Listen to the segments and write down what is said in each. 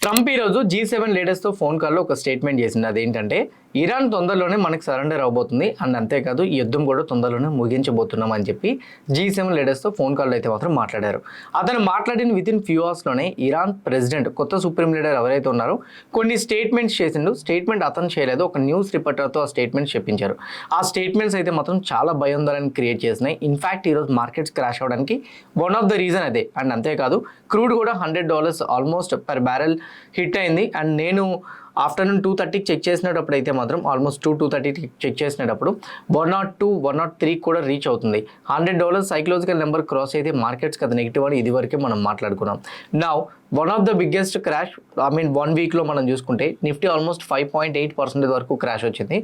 Trump ఈరోజు G7 లీడర్స్తో phone కాల్లో ఒక స్టేట్మెంట్ చేసింది. అదేంటంటే ఇరాన్ తొందరలోనే మనకు సరెండర్ అవబోతుంది అండ్ అంతేకాదు ఈ యుద్ధం కూడా తొందరలోనే ముగించబోతున్నాం అని చెప్పి G7 లీడర్స్తో ఫోన్ కాల్లో అయితే మాత్రం మాట్లాడారు. అతను మాట్లాడిన విత్ ఇన్ ఫ్యూ అవర్స్లోనే ఇరాన్ ప్రెసిడెంట్ కొత్త సుప్రీం లీడర్ ఎవరైతే ఉన్నారో కొన్ని స్టేట్మెంట్స్ చేసిండు. స్టేట్మెంట్ అతను చేయలేదు, ఒక న్యూస్ రిపోర్టర్తో ఆ స్టేట్మెంట్స్ చెప్పించారు. ఆ స్టేట్మెంట్స్ అయితే మాత్రం చాలా భయోందోళన క్రియేట్ చేసినాయి. ఇన్ఫ్యాక్ట్ ఈరోజు మార్కెట్స్ క్రాష్ అవ్వడానికి వన్ ఆఫ్ ద రీజన్ అదే. అండ్ అంతేకాదు క్రూడ్ కూడా $100 ఆల్మోస్ట్ పర్ బ్యారెల్ హిట్ అయింది. అండ్ నేను ఆఫ్టర్నూన్ 2:30కి చెక్ చేసినప్పుడు అయితే మాత్రం ఆల్మోస్ట్ 2:30కి చెక్ చేసినప్పుడు 102, 103 కూడా రీచ్ అవుతుంది. $100 సైకలాజికల్ నెంబర్ క్రాస్ అయితే మార్కెట్స్కి అది నెగిటివ్ అని ఇదివరకే మనం మాట్లాడుకున్నాం. Now one of the biggest crash 1 వీక్లో మనం చూసుకుంటే నిఫ్టీ ఆల్మోస్ట్ 5.8% వరకు క్రాష్ వచ్చింది.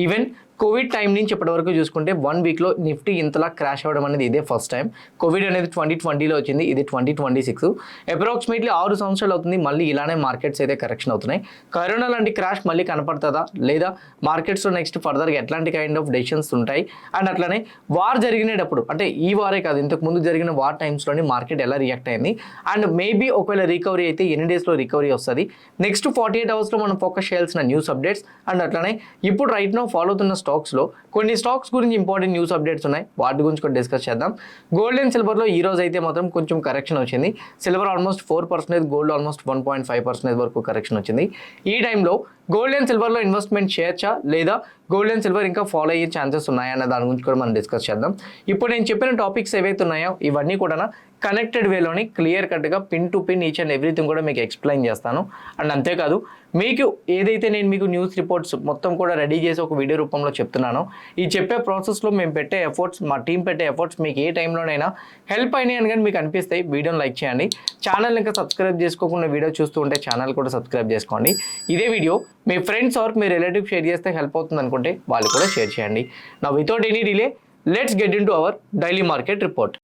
ఈవెన్ కోవిడ్ టైం నుంచి ఇప్పటి వరకు చూసుకుంటే 1 వీక్లో నిఫ్టీ ఇంతలా క్రాష్ అవ్వడం అనేది ఇదే ఫస్ట్ టైం. కోవిడ్ అనేది 2020లో వచ్చింది, ఇది 2026. అప్రాక్సిమేట్లీ 6 సంవత్సరాలు అవుతుంది మళ్ళీ ఇలానే మార్కెట్స్ అయితే కరెక్షన్ అవుతున్నాయి. కరోనా లాంటి క్రాష్ మళ్ళీ కనపడుతుందా లేదా మార్కెట్స్లో నెక్స్ట్ ఫర్దర్గా ఎట్లాంటి కైండ్ ఆఫ్ డెసిషన్స్ ఉంటాయి. అండ్ అట్లానే వార్ జరిగినప్పుడు అంటే ఈ వారే కాదు ఇంతకు ముందు జరిగిన వార్ టైమ్స్లోని మార్కెట్ ఎలా రియాక్ట్ అయింది అండ్ మేబీ ఒకవేళ రికవరీ అయితే ఎన్ని డేస్లో రికవరీ వస్తుంది. నెక్స్ట్ 48 అవర్స్లో మనం ఫోకస్ చేయాల్సిన న్యూస్ అప్డేట్స్ అండ్ అట్లానే ఇప్పుడు రైట్ నో ఫాలో అవుతున్న స్టాక్స్లో కొన్ని స్టాక్స్ గురించి ఇంపార్టెంట్ న్యూస్ అప్డేట్స్ ఉన్నాయి, వాటి గురించి కూడా డిస్కస్ చేద్దాం. గోల్డ్ అండ్ సిల్వర్లో ఈ రోజు అయితే మాత్రం కొంచెం కరెక్షన్ వచ్చింది. సిల్వర్ ఆల్మోస్ట్ 4%, గోల్డ్ ఆల్మోస్ట్ 1.5% వరకు కరెక్షన్ వచ్చింది. ఈ టైంలో గోల్డ్ అండ్ సిల్వర్లో ఇన్వెస్ట్మెంట్ చేయొచ్చా లేదా గోల్డ్ అండ్ సిల్వర్ ఇంకా ఫాలో అయ్యే ఛాన్సెస్ ఉన్నాయా అన్న దాని గురించి కూడా మనం డిస్కస్ చేద్దాం. ఇప్పుడు నేను చెప్పిన టాపిక్స్ ఏవైతే ఉన్నాయో ఇవన్నీ కూడా కనెక్టెడ్ వేలోని క్లియర్ కట్గా pin to pin each and everything కూడా మీకు ఎక్స్ప్లెయిన్ చేస్తాను. అండ్ అంతేకాదు మీకు ఏదైతే నేను మీకు న్యూస్ రిపోర్ట్స్ మొత్తం కూడా రెడీ చేసి ఒక వీడియో రూపంలో చెప్తున్నానో ఈ చెప్పే ప్రాసెస్లో మేము పెట్టే ఎఫర్ట్స్, మా టీం పెట్టే ఎఫర్ట్స్ మీకు ఏ టైంలోనైనా హెల్ప్ అయినాయి అని కానీ మీకు అనిపిస్తాయి వీడియోని లైక్ చేయండి. ఛానల్ ఇంకా సబ్స్క్రైబ్ చేసుకోకుండా వీడియో చూస్తూ ఉంటే ఛానల్ కూడా సబ్స్క్రైబ్ చేసుకోండి. ఇదే వీడియో మీ ఫ్రెండ్స్ ఆర్ మీ రిలేటివ్ షేర్ చేస్తే హెల్ప్ అవుతుంది అనుకుంటే వాళ్ళు కూడా షేర్ చేయండి. నా without any delay let's get into our daily market report.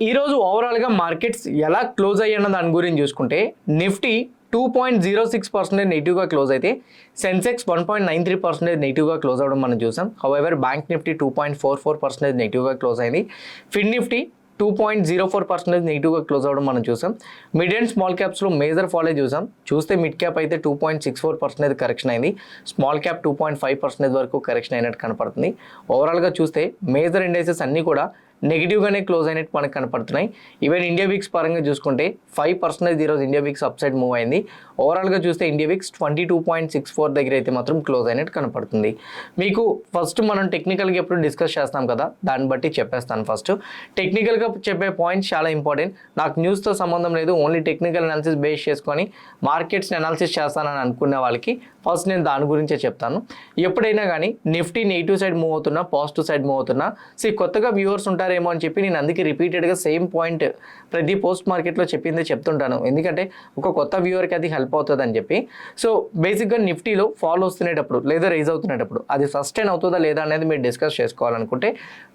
ఈరోజు ఓవరాల్గా మార్కెట్స్ ఎలా క్లోజ్ అయ్యన్న దాని గురించి చూసుకుంటే నిఫ్టీ 2.06% నెగిటివ్గా క్లోజ్ అయితే సెన్సెక్స్ 1.93% నెగిటివ్గా క్లోజ్ అవ్వడం మనం చూసాం. హౌఎవర్ బ్యాంక్ నిఫ్టీ 2.44% నెగిటివ్గా క్లోజ్ అయింది. ఫిన్ నిఫ్టీ 2.04% నెగిటివ్గా క్లోజ్ అవ్వడం మనం చూసాం. మిడ్ అండ్ స్మాల్ క్యాప్స్లో మేజర్ ఫాలో చూస్తే మిడ్ క్యాప్ అయితే 2.64% కరెక్షన్ అయింది. స్మాల్ క్యాప్ 2.5% వరకు కరెక్షన్ అయినట్టు కనపడుతుంది. ఓవరాల్గా చూస్తే మేజర్ ఇండైసెస్ అన్నీ కూడా నెగిటివ్గానే క్లోజ్ అయినట్టు మనకు కనపడుతున్నాయి. ఈవెన్ ఇండియా విక్స్ పరంగా చూసుకుంటే 5% ఈరోజు India VIX up side move అయింది. ఓవరాల్గా చూస్తే ఇండియా విక్స్ 22.64 దగ్గర అయితే మాత్రం క్లోజ్ అయినట్టు కనపడుతుంది. మీకు ఫస్ట్ మనం టెక్నికల్గా ఎప్పుడు డిస్కస్ చేస్తాం కదా, దాన్ని బట్టి చెప్పేస్తాను. ఫస్ట్ టెక్నికల్గా చెప్పే పాయింట్స్ చాలా ఇంపార్టెంట్. నాకు న్యూస్తో సంబంధం లేదు, ఓన్లీ టెక్నికల్ అనాలిసిస్ బేస్ చేసుకొని మార్కెట్స్ని అనాలిసిస్ చేస్తానని అనుకునే వాళ్ళకి ఫస్ట్ నేను దాని గురించే చెప్తాను. ఎప్పుడైనా కానీ నిఫ్టీ నెగిటివ్ సైడ్ మూవ్ అవుతున్నా, పాజిటివ్ సైడ్ మూవ్ అవుతున్నా, కొత్తగా వ్యూవర్స్ ఉంటారేమో అని చెప్పి నేను అందుకే రిపీటెడ్గా సేమ్ పాయింట్ ప్రతి పోస్ట్ మార్కెట్లో చెప్పిందే చెప్తుంటాను. ఎందుకంటే ఒక కొత్త వ్యూవర్కి అది హెల్ప్ అవుతుంది అని చెప్పి. సో బేసిక్గా నిఫ్టీలో ఫాల్ వస్తున్నప్పుడు లేదా రైజ్ అవుతున్నప్పుడు అది సస్టైన్ అవుతుందా లేదా అనేది మీరు డిస్కస్ చేసుకోవాలనుకుంటే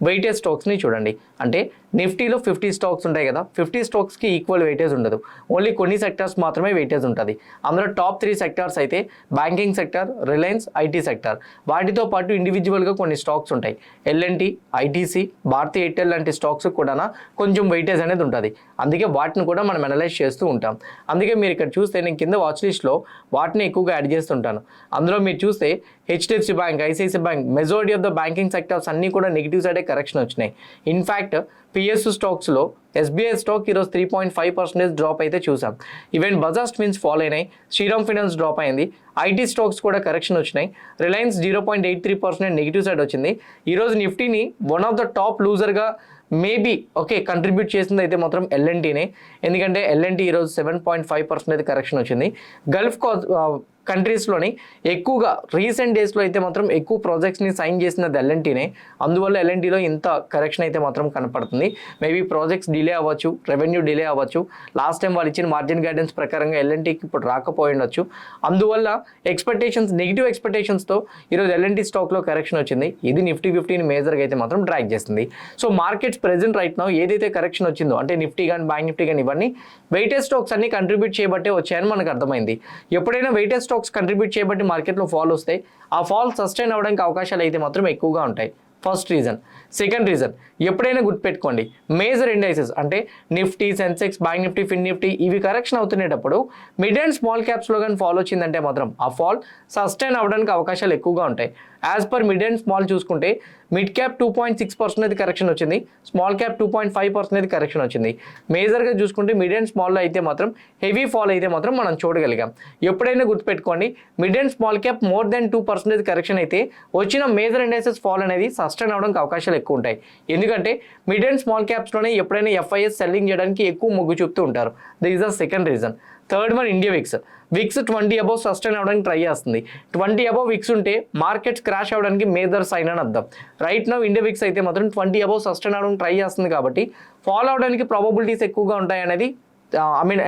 వెయిటేజ్ స్టాక్స్ని చూడండి. అంటే నిఫ్టీలో 50 స్టాక్స్ ఉంటాయి కదా, 50 స్టాక్స్కి ఈక్వల్ వెయిటేజ్ ఉండదు, ఓన్లీ కొన్ని సెక్టార్స్ మాత్రమే వెయిటేజ్ ఉంటుంది. అందులో టాప్ 3 సెక్టార్స్ అయితే banking sector, Reliance, IT sector. వాటితో పాటు ఇండివిజువల్గా కొన్ని స్టాక్స్ ఉంటాయి. ఎల్ఎన్టీ, ఐటీసీ, భారతీ ఎయిర్టెల్ లాంటి స్టాక్స్ కూడా కొంచెం వెయిటేజ్ అనేది ఉంటుంది. అందుకే వాటిని కూడా మనం అనలైజ్ చేస్తూ ఉంటాం. అందుకే మీరు ఇక్కడ చూస్తే నేను కింద వాచ్ లిస్ట్లో వాటిని ఎక్కువగా యాడ్ చేస్తుంటాను. అందులో మీరు చూస్తే HDFC bank, ICICI bank, majority of the banking sectors అన్నీ కూడా నెగిటివ్ సైడే కరెక్షన్ వచ్చినాయి. ఇన్ఫ్యాక్ట్ పిఎస్యు స్టాక్స్లో ఎస్బీఐ స్టాక్ ఈరోజు 3.5% డ్రాప్ అయితే చూసాం. ఈవెన్ బజాజ్ ట్విన్స్ ఫాల్ అయినాయి, శ్రీరామ్ ఫైనాన్స్ డ్రాప్ అయింది. ఐటీ స్టాక్స్ కూడా కరెక్షన్ వచ్చినాయి. రిలయన్స్ 0.83% నెగిటివ్ సైడ్ వచ్చింది. ఈరోజు నిఫ్టీని వన్ ఆఫ్ ద టాప్ లూజర్గా మేబీ కంట్రిబ్యూట్ చేసింది అయితే మాత్రం ఎల్ఎన్టీనే. ఎందుకంటే ఎల్ఎన్టీ ఈరోజు 7.5% అయితే కరెక్షన్ వచ్చింది. గల్ఫ్ కంట్రీస్లోని ఎక్కువగా రీసెంట్ డేస్లో అయితే మాత్రం ఎక్కువ ప్రాజెక్ట్స్ని సైన్ చేసినది ఎల్ఎన్టీనే. అందువల్ల ఎల్ఎన్టీలో ఇంత కరెక్షన్ అయితే మాత్రం కనపడుతుంది. మేబీ ప్రాజెక్ట్స్ డిలే అవ్వచ్చు, రెవెన్యూ డిలే అవ్వచ్చు. లాస్ట్ టైం వాళ్ళు ఇచ్చిన మార్జిన్ గైడెన్స్ ప్రకారంగా ఎల్ఎన్టీకి ఇప్పుడు రాకపోయి ఉండొచ్చు. అందువల్ల నెగిటివ్ ఎక్స్పెక్టేషన్స్తో ఈరోజు ఎల్ఎన్టీ స్టాక్లో కరెక్షన్ వచ్చింది. ఇది నిఫ్టీ 50ని మేజర్గా అయితే మాత్రం ట్రాక్ చేస్తుంది. So markets present right now ఏదైతే కరెక్షన్ వచ్చిందో అంటే నిఫ్టీ కానీ బ్యాంక్ నిఫ్టీ కానీ ఇవన్నీ వెయిటేజ్ స్టాక్స్ అన్ని కంట్రిబ్యూట్ చేయబట్టే వచ్చాయని మనకు అర్థమైంది. ఎప్పుడైనా వెయిటేజ్ స్టాక్స్ కంట్రిబ్యూట్ చేయబట్టి మార్కెట్లో ఫాల్ వస్తాయి, ఆ ఫాల్ సస్టైన్ అవ్వడానికి అవకాశాలు అయితే మాత్రం ఎక్కువగా ఉంటాయి. First reason. సెకండ్ రీజన్, ఎప్పుడైనా గుర్తుపెట్టుకోండి, మేజర్ ఇండైసెస్ అంటే నిఫ్టీ, సెన్సెక్స్, బ్యాంక్ నిఫ్టీ, ఫిన్ నిఫ్టీ ఇవి కరెక్షన్ అవుతునేటప్పుడు మిడ్ అండ్ స్మాల్ క్యాప్స్లో కానీ ఫాల్ వచ్చిందంటే మాత్రం ఆ ఫాల్ సస్టైన్ అవ్వడానికి అవకాశాలు ఎక్కువగా ఉంటాయి. As per mid and small చూసుకుంటే మిడ్ క్యాప్ 2.6% కరెక్షన్ వచ్చింది, స్మాల్ క్యాప్ 2.5% కరెక్షన్ వచ్చింది. మేజర్గా చూసుకుంటే మిడ్ అండ్ స్మాల్లో అయితే మాత్రం హెవీ ఫాల్ అయితే మాత్రం మనం చూడగలిగాం. ఎప్పుడైనా గుర్తుపెట్టుకోండి, mid and small cap more than 2% correction అయితే వచ్చిన మేజర్ ఇండైసెస్ ఫాల్ అనేది సస్టైన్ అవడానికి అవకాశాలు ఎక్కువ ఉంటాయి. ఎందుకంటే మిడ్ అండ్ స్మాల్ క్యాప్స్లోనే ఎప్పుడైనా ఎఫ్ఐఎస్ సెల్లింగ్ చేయడానికి ఎక్కువ మొగ్గు చూపుతూ ఉంటారు. This is the second reason. Third one, India VIX 20 above sustain అవ్వడానికి ట్రై చేస్తుంది. 20 అబౌవ్ విక్స్ ఉంటే మార్కెట్స్ క్రాష్ అవ్వడానికి మేజర్ సైన్ అని అర్థం. రైట్ నౌ ఇండియా విక్స్ అయితే మాత్రం 20 అబౌవ్ సస్టైన్ అవ్వడానికి ట్రై చేస్తుంది కాబట్టి ఫాలో అవడానికి ప్రాబబిలిటీస్ ఎక్కువగా ఉంటాయి అనేది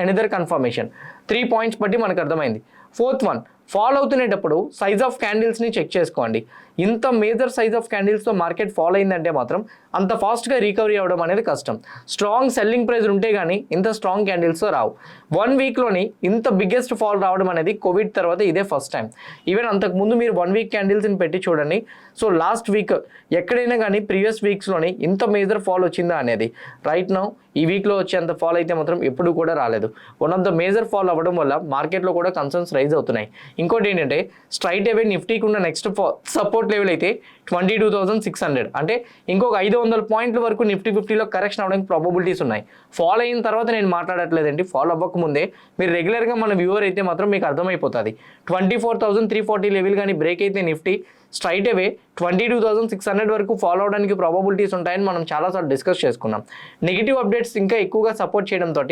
అనదర్ కన్ఫర్మేషన్. 3 పాయింట్స్ బట్టి మనకు అర్థమైంది. ఫోర్త్ వన్, ఫాలో అవుతునేటప్పుడు సైజ్ ఆఫ్ క్యాండిల్స్ని చెక్ చేసుకోండి. ఇంత మేజర్ సైజ్ ఆఫ్ క్యాండిల్స్తో మార్కెట్ ఫాలో అయిందంటే మాత్రం అంత ఫాస్ట్గా రికవరీ అవ్వడం అనేది కష్టం. స్ట్రాంగ్ సెల్లింగ్ ప్రైస్ ఉంటే కానీ ఇంత స్ట్రాంగ్ క్యాండిల్స్తో రావు. 1 వీక్లోని ఇంత బిగ్గెస్ట్ ఫాల్ రావడం అనేది కోవిడ్ తర్వాత ఇదే ఫస్ట్ టైం. ఈవెన్ అంతకుముందు మీరు 1 వీక్ క్యాండిల్స్ని పెట్టి చూడండి. సో లాస్ట్ వీక్ ఎక్కడైనా కానీ ప్రీవియస్ వీక్స్లోని ఇంత మేజర్ ఫాల్ వచ్చిందా అనేది. రైట్ నౌ ఈ వీక్లో వచ్చేంత ఫాల్ అయితే మాత్రం ఎప్పుడు కూడా రాలేదు. One of the major fall అవ్వడం వల్ల మార్కెట్లో కూడా కన్సర్న్స్ రైజ్ అవుతున్నాయి. ఇంకోటి ఏంటంటే స్ట్రైట్ అవే నిఫ్టీకి ఉన్న నెక్స్ట్ సపోర్ట్ లెవెల్ అయితే 22,600, అంటే ఇంకొక 500 పాయింట్ల వరకు నిఫ్టీ 50లో కరెక్షన్ అవడానికి ప్రాబబిలిటీస్ ఉన్నాయి. ఫాలో అయిన తర్వాత నేను మాట్లాడట్లేదండి, ఫాలో అవ్వకముందే మీరు రెగ్యులర్గా మన వ్యూవర్ అయితే మాత్రం మీకు అర్థమైపోతుంది. 24,340 లెవెల్ కానీ బ్రేక్ అయితే నిఫ్టీ స్ట్రైట్ అవే 22,600 వరకు ఫాలో అవడానికి ప్రాబబిలిటీస్ ఉంటాయని మనం చాలాసార్లు డిస్కస్ చేసుకున్నాం. నెగిటివ్ అప్డేట్స్ ఇంకా ఎక్కువగా సపోర్ట్ చేయడంతో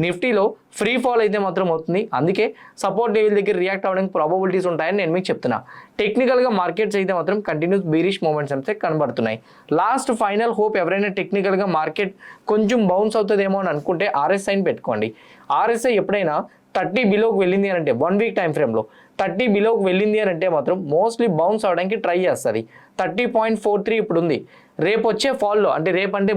నిఫ్టీలో ఫ్రీ ఫాల్ అయితే మాత్రం అవుతుంది. అందుకే సపోర్ట్ లెవెల్ దగ్గర రియాక్ట్ అవ్వడానికి ప్రాబబిలిటీస్ ఉంటాయని నేను మీకు చెప్తున్నా. టెక్నికల్గా మార్కెట్స్ అయితే మాత్రం కంటిన్యూస్ బీరిష్ మూమెంట్స్ అయితే కనబడుతున్నాయి. లాస్ట్ ఫైనల్ హోప్ ఎవరైనా టెక్నికల్గా మార్కెట్ కొంచెం బౌన్స్ అవుతుందేమో అని అనుకుంటే RSIని పెట్టుకోండి. RSI ఎప్పుడైనా 30 బిలోకి వెళ్ళింది అని అంటే 1 వీక్ టైం ఫ్రేమ్లో 30 బిలోకి వెళ్ళింది అని అంటే మాత్రం మోస్ట్లీ బౌన్స్ అవడానికి ట్రై చేస్తుంది. 30.43 ఇప్పుడు ఉంది. రేపు వచ్చే ఫాల్లో అంటే రేపు అంటే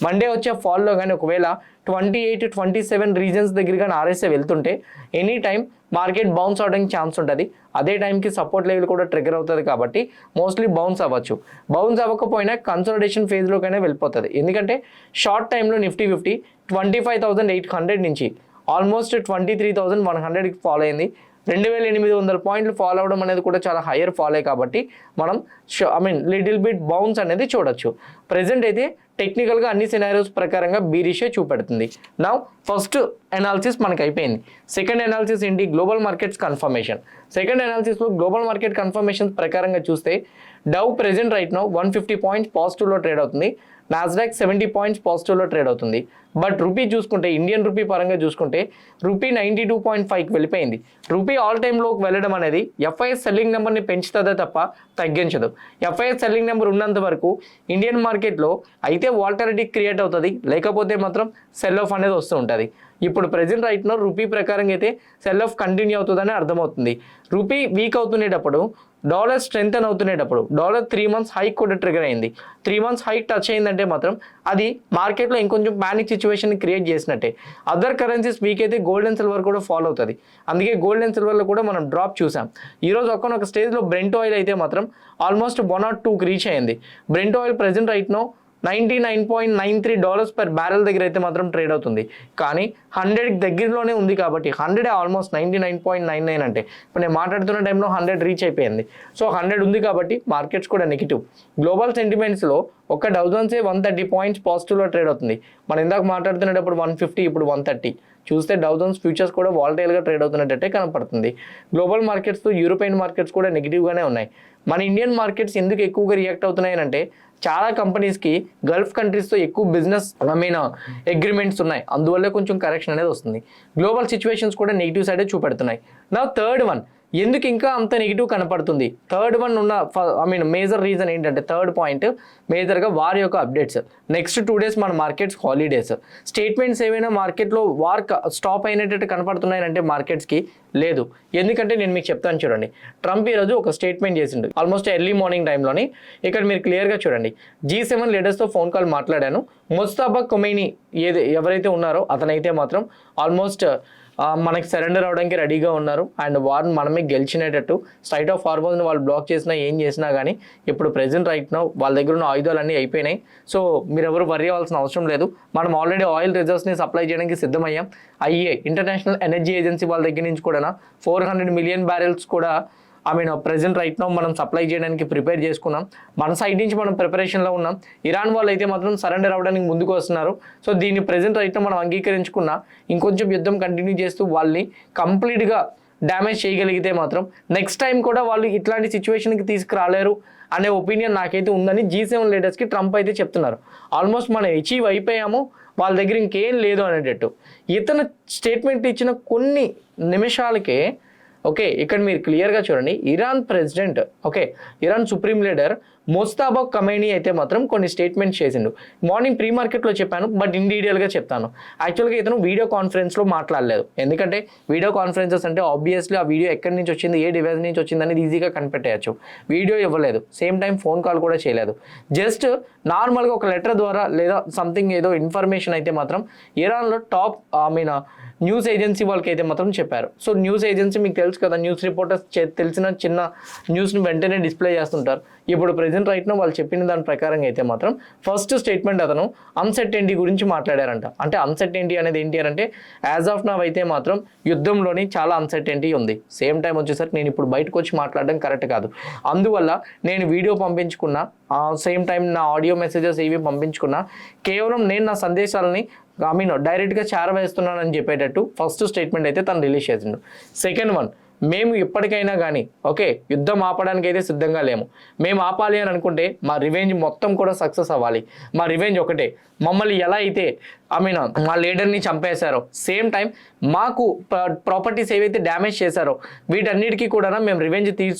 మండే వచ్చే ఫాల్లో కానీ ఒకవేళ 28-27 రీజన్స్ దగ్గర కానీ RSI వెళ్తుంటే ఎనీ టైం మార్కెట్ బౌన్స్ అవడానికి ఛాన్స్ ఉంటుంది. అదే టైంకి సపోర్ట్ లెవెల్ కూడా ట్రిగర్ అవుతుంది కాబట్టి మోస్ట్లీ బౌన్స్ అవ్వచ్చు. బౌన్స్ అవ్వకపోయినా కన్సల్టేషన్ ఫేజ్లోకైనా వెళ్ళిపోతుంది. ఎందుకంటే షార్ట్ టైంలో నిఫ్టీ 50 25,800 నుంచి ఆల్మోస్ట్ 23,100కి ఫాలో అయింది. 2,800 పాయింట్లు ఫాలో అవడం అనేది కూడా చాలా హయ్యర్ ఫాలో కాబట్టి మనం లిటిల్ బిట్ బౌన్స్ అనేది చూడొచ్చు. ప్రెజెంట్ అయితే టెక్నికల్గా అన్ని సినారియోస్ ప్రకారంగా బీరిషే చూపెడుతుంది. నౌ ఫస్ట్ అనాలిసిస్ మనకు అయిపోయింది. సెకండ్ అనాలిసిస్ ఏంటి? Global markets confirmation. సెకండ్ అనాలిసిస్లో గ్లోబల్ మార్కెట్ కన్ఫర్మేషన్ ప్రకారంగా చూస్తే Dow present right now 150 points పాజిటివ్లో ట్రేడ్ అవుతుంది. నాస్డాక్ 70 పాయింట్స్ పాజిటివ్లో ట్రేడ్ అవుతుంది. బట్ రూపీ చూసుకుంటే ఇండియన్ రూపీ పరంగా చూసుకుంటే రూపీ 92.5కి వెళ్ళిపోయింది. రూపీ ఆల్ టైమ్లోకి వెళ్ళడం అనేది ఎఫ్ఐఎస్ సెల్లింగ్ నెంబర్ని పెంచుతుందే తప్ప తగ్గించదు. ఎఫ్ఐఎస్ సెల్లింగ్ నెంబర్ ఉన్నంత వరకు ఇండియన్ మార్కెట్లో అయితే వాల్టాలిటీ క్రియేట్ అవుతుంది, లేకపోతే మాత్రం సెల్ ఆఫ్ అనేది వస్తూ ఉంటుంది. ఇప్పుడు ప్రెజెంట్ రైట్ నో రూపీ ప్రకారంగా అయితే సెల్ ఆఫ్ కంటిన్యూ అవుతుందని అర్థమవుతుంది. రూపీ వీక్ అవుతునేటప్పుడు డాలర్ స్ట్రెంగ్తన్ అవుతునేటప్పుడు డాలర్ 3 months హైక్ కూడా ట్రిగర్ అయింది. 3 months హైక్ టచ్ అయిందంటే మాత్రం అది మార్కెట్లో ఇంకొంచెం ప్యానిక్ సిచ్యువేషన్ క్రియేట్ చేసినట్టే. అదర్ కరెన్సీస్ వీక్ అయితే గోల్డ్ అండ్ సిల్వర్ కూడా ఫాలో అవుతుంది. అందుకే గోల్డ్ అండ్ సిల్వర్లో కూడా మనం డ్రాప్ చూసాం. ఈరోజు ఒక స్టేజ్లో బ్రెంట్ ఆయిల్ అయితే మాత్రం ఆల్మోస్ట్ 102కి రీచ్ అయింది. Brent oil present right now $99.93 per barrel దగ్గర అయితే మాత్రం ట్రేడ్ అవుతుంది. కానీ 100కి దగ్గరలోనే ఉంది కాబట్టి 100 ఆల్మోస్ట్ 99.99 అంటే ఇప్పుడు నేను మాట్లాడుతున్న టైంలో 100 రీచ్ అయిపోయింది. సో 100 ఉంది కాబట్టి మార్కెట్స్ కూడా నెగిటివ్. గ్లోబల్ సెంటిమెంట్స్లో ఒక డౌ జోన్సే 130 పాయింట్స్ పాజిటివ్లో ట్రేడ్ అవుతుంది. మనం ఇందాక మాట్లాడుతున్నప్పుడు 150, ఇప్పుడు 130. చూస్తే డౌ జోన్స్ ఫ్యూచర్స్ కూడా వాలటైల్గా ట్రేడ్ అవుతున్నట్టే కనపడుతుంది. గ్లోబల్ మార్కెట్స్తో యూరోపియన్ మార్కెట్స్ కూడా నెగిటివ్గానే ఉన్నాయి. మన ఇండియన్ మార్కెట్స్ ఎందుకు ఎక్కువగా రియాక్ట్ అవుతున్నాయి అంటే చాలా కంపెనీస్కి గల్ఫ్ కంట్రీస్తో ఎక్కువ బిజినెస్ అగ్రిమెంట్స్ ఉన్నాయి. అందువల్ల కొంచెం కరెక్షన్ అనేది వస్తుంది. గ్లోబల్ సిచ్యువేషన్స్ కూడా నెగిటివ్ సైడే చూపెడుతున్నాయి. నా థర్డ్ వన్ ఎందుకు ఇంకా అంత నెగిటివ్ కనపడుతుంది? థర్డ్ వన్ ఉన్న మేజర్ రీజన్ ఏంటంటే థర్డ్ పాయింట్ మేజర్గా వార్ యొక్క అప్డేట్స్. నెక్స్ట్ 2 days మన మార్కెట్స్ హాలిడేస్. స్టేట్మెంట్స్ ఏమైనా మార్కెట్లో వార్ స్టాప్ అయినట్టు కనపడుతున్నాయంటే మార్కెట్స్కి లేదు. ఎందుకంటే నేను మీకు చెప్తాను చూడండి. ట్రంప్ ఈరోజు ఒక స్టేట్మెంట్ చేసిండు ఆల్మోస్ట్ ఎర్లీ మార్నింగ్ టైంలోని. ఇక్కడ మీరు క్లియర్గా చూడండి. G7 లీడర్స్తో ఫోన్ కాల్ మాట్లాడాను. ముస్తాబా ఖొమైనీ ఎవరైతే ఉన్నారో అతనైతే మాత్రం ఆల్మోస్ట్ మనకి సరెండర్ అవడానికి రెడీగా ఉన్నారు అండ్ వారిని మనమే గెలిచినేటట్టు స్ట్రైట్ ఆఫ్ హార్మోన్స్ని వాళ్ళు బ్లాక్ చేసినా ఏం చేసినా కానీ ఇప్పుడు ప్రెజెంట్ రైట్ నౌ వాళ్ళ దగ్గర ఉన్న ఆయుధాలు అన్నీ అయిపోయినాయి. సో మీరు ఎవరు వరి అవ్వాల్సిన అవసరం లేదు. మనం ఆల్రెడీ ఆయిల్ రిజర్వ్స్ని సప్లై చేయడానికి సిద్ధమయ్యాం. ఇంటర్నేషనల్ ఎనర్జీ ఏజెన్సీ వాళ్ళ దగ్గర నుంచి కూడా 400 మిలియన్ బ్యారెల్స్ కూడా ప్రెజెంట్ రైట్ నౌ మనం సప్లై చేయడానికి ప్రిపేర్ చేసుకున్నాం. మన సైడ్ నుంచి మనం ప్రిపరేషన్లో ఉన్నాం. ఇరాన్ వాళ్ళు అయితే మాత్రం సరెండర్ అవ్వడానికి ముందుకు వస్తున్నారు. సో దీన్ని ప్రెజెంట్ రైట్ నౌ మనం అంగీకరించుకున్నా ఇంకొంచెం యుద్ధం కంటిన్యూ చేస్తూ వాళ్ళని కంప్లీట్గా డ్యామేజ్ చేయగలిగితే మాత్రం నెక్స్ట్ టైం కూడా వాళ్ళు ఇట్లాంటి సిచ్యువేషన్కి తీసుకురాలేరు అనే ఒపీనియన్ నాకైతే ఉందని G7 లీడర్స్కి ట్రంప్ అయితే చెప్తున్నారు. ఆల్మోస్ట్ మనం అచీవ్ అయిపోయాము, వాళ్ళ దగ్గర ఇంకేం లేదు అనేటట్టు. ఇతను స్టేట్మెంట్ ఇచ్చిన కొన్ని నిమిషాలకే ఇక్కడ మీరు క్లియర్గా చూడండి, Iran president Iran supreme leader Mojtaba Khamenei అయితే మాత్రం కొన్ని స్టేట్మెంట్స్ చేసిండు. మార్నింగ్ ప్రీ మార్కెట్లో చెప్పాను, బట్ ఇన్ డీటెయిల్గా చెప్తాను. యాక్చువల్గా ఇతను వీడియో కాన్ఫరెన్స్లో మాట్లాడలేదు. ఎందుకంటే వీడియో కాన్ఫరెన్సెస్ అంటే ఆబ్వియస్లీ ఆ వీడియో ఎక్కడి నుంచి వచ్చింది, ఏ డివైస్ నుంచి వచ్చింది అనేది ఈజీగా కనిపెట్టేయచ్చు. వీడియో ఇవ్వలేదు, సేమ్ టైం ఫోన్ కాల్ కూడా చేయలేదు. జస్ట్ నార్మల్గా ఒక లెటర్ ద్వారా లేదా సంథింగ్ ఏదో ఇన్ఫర్మేషన్ అయితే మాత్రం ఇరాన్లో టాప్ న్యూస్ ఏజెన్సీ వాళ్ళకి అయితే మాత్రం చెప్పారు. సో న్యూస్ ఏజెన్సీ మీకు తెలుసు కదా, న్యూస్ రిపోర్టర్స్ తెలిసిన చిన్న న్యూస్ని వెంటనే డిస్ప్లే చేస్తుంటారు. ఇప్పుడు ప్రెజెంట్ రైట్ నో వాళ్ళు చెప్పిన దాని ప్రకారం అయితే మాత్రం ఫస్ట్ స్టేట్మెంట్ అతను అన్సర్టెనిటీ గురించి మాట్లాడారంట. అంటే అన్సర్టెనిటీ అనేది ఏంటి అంటే యాజ్ ఆఫ్ నౌ అయితే మాత్రం యుద్ధంలోని చాలా అన్సర్టెనిటీ ఉంది. సేమ్ టైం వచ్చేసరికి నేను ఇప్పుడు బయటకు వచ్చి మాట్లాడడం కరెక్ట్ కాదు, అందువల్ల నేను వీడియో పంపించుకున్నా, సేమ్ టైం నా ఆడియో మెసేజెస్ ఏవి పంపించుకున్నా, కేవలం నేను నా సందేశాలని డైరెక్ట్గా చేరవేస్తున్నానని చెప్పేటట్టు ఫస్ట్ స్టేట్మెంట్ అయితే తను రిలీజ్ చేసిండు. సెకండ్ వన్, మేము ఇప్పటికైనా కానీ యుద్ధం ఆపడానికి అయితే సిద్ధంగా లేము. మేము ఆపాలి అని అనుకుంటే మా రివెంజ్ మొత్తం కూడా సక్సెస్ అవ్వాలి. మా రివెంజ్ ఒకటే, మమ్మల్ని ఎలా అయితే మా లీడర్ని చంపేశారో సేమ్ టైం మాకు ప్రాపర్టీస్ ఏవైతే డ్యామేజ్ చేశారో వీటన్నిటికీ కూడా మేము రివెంజ్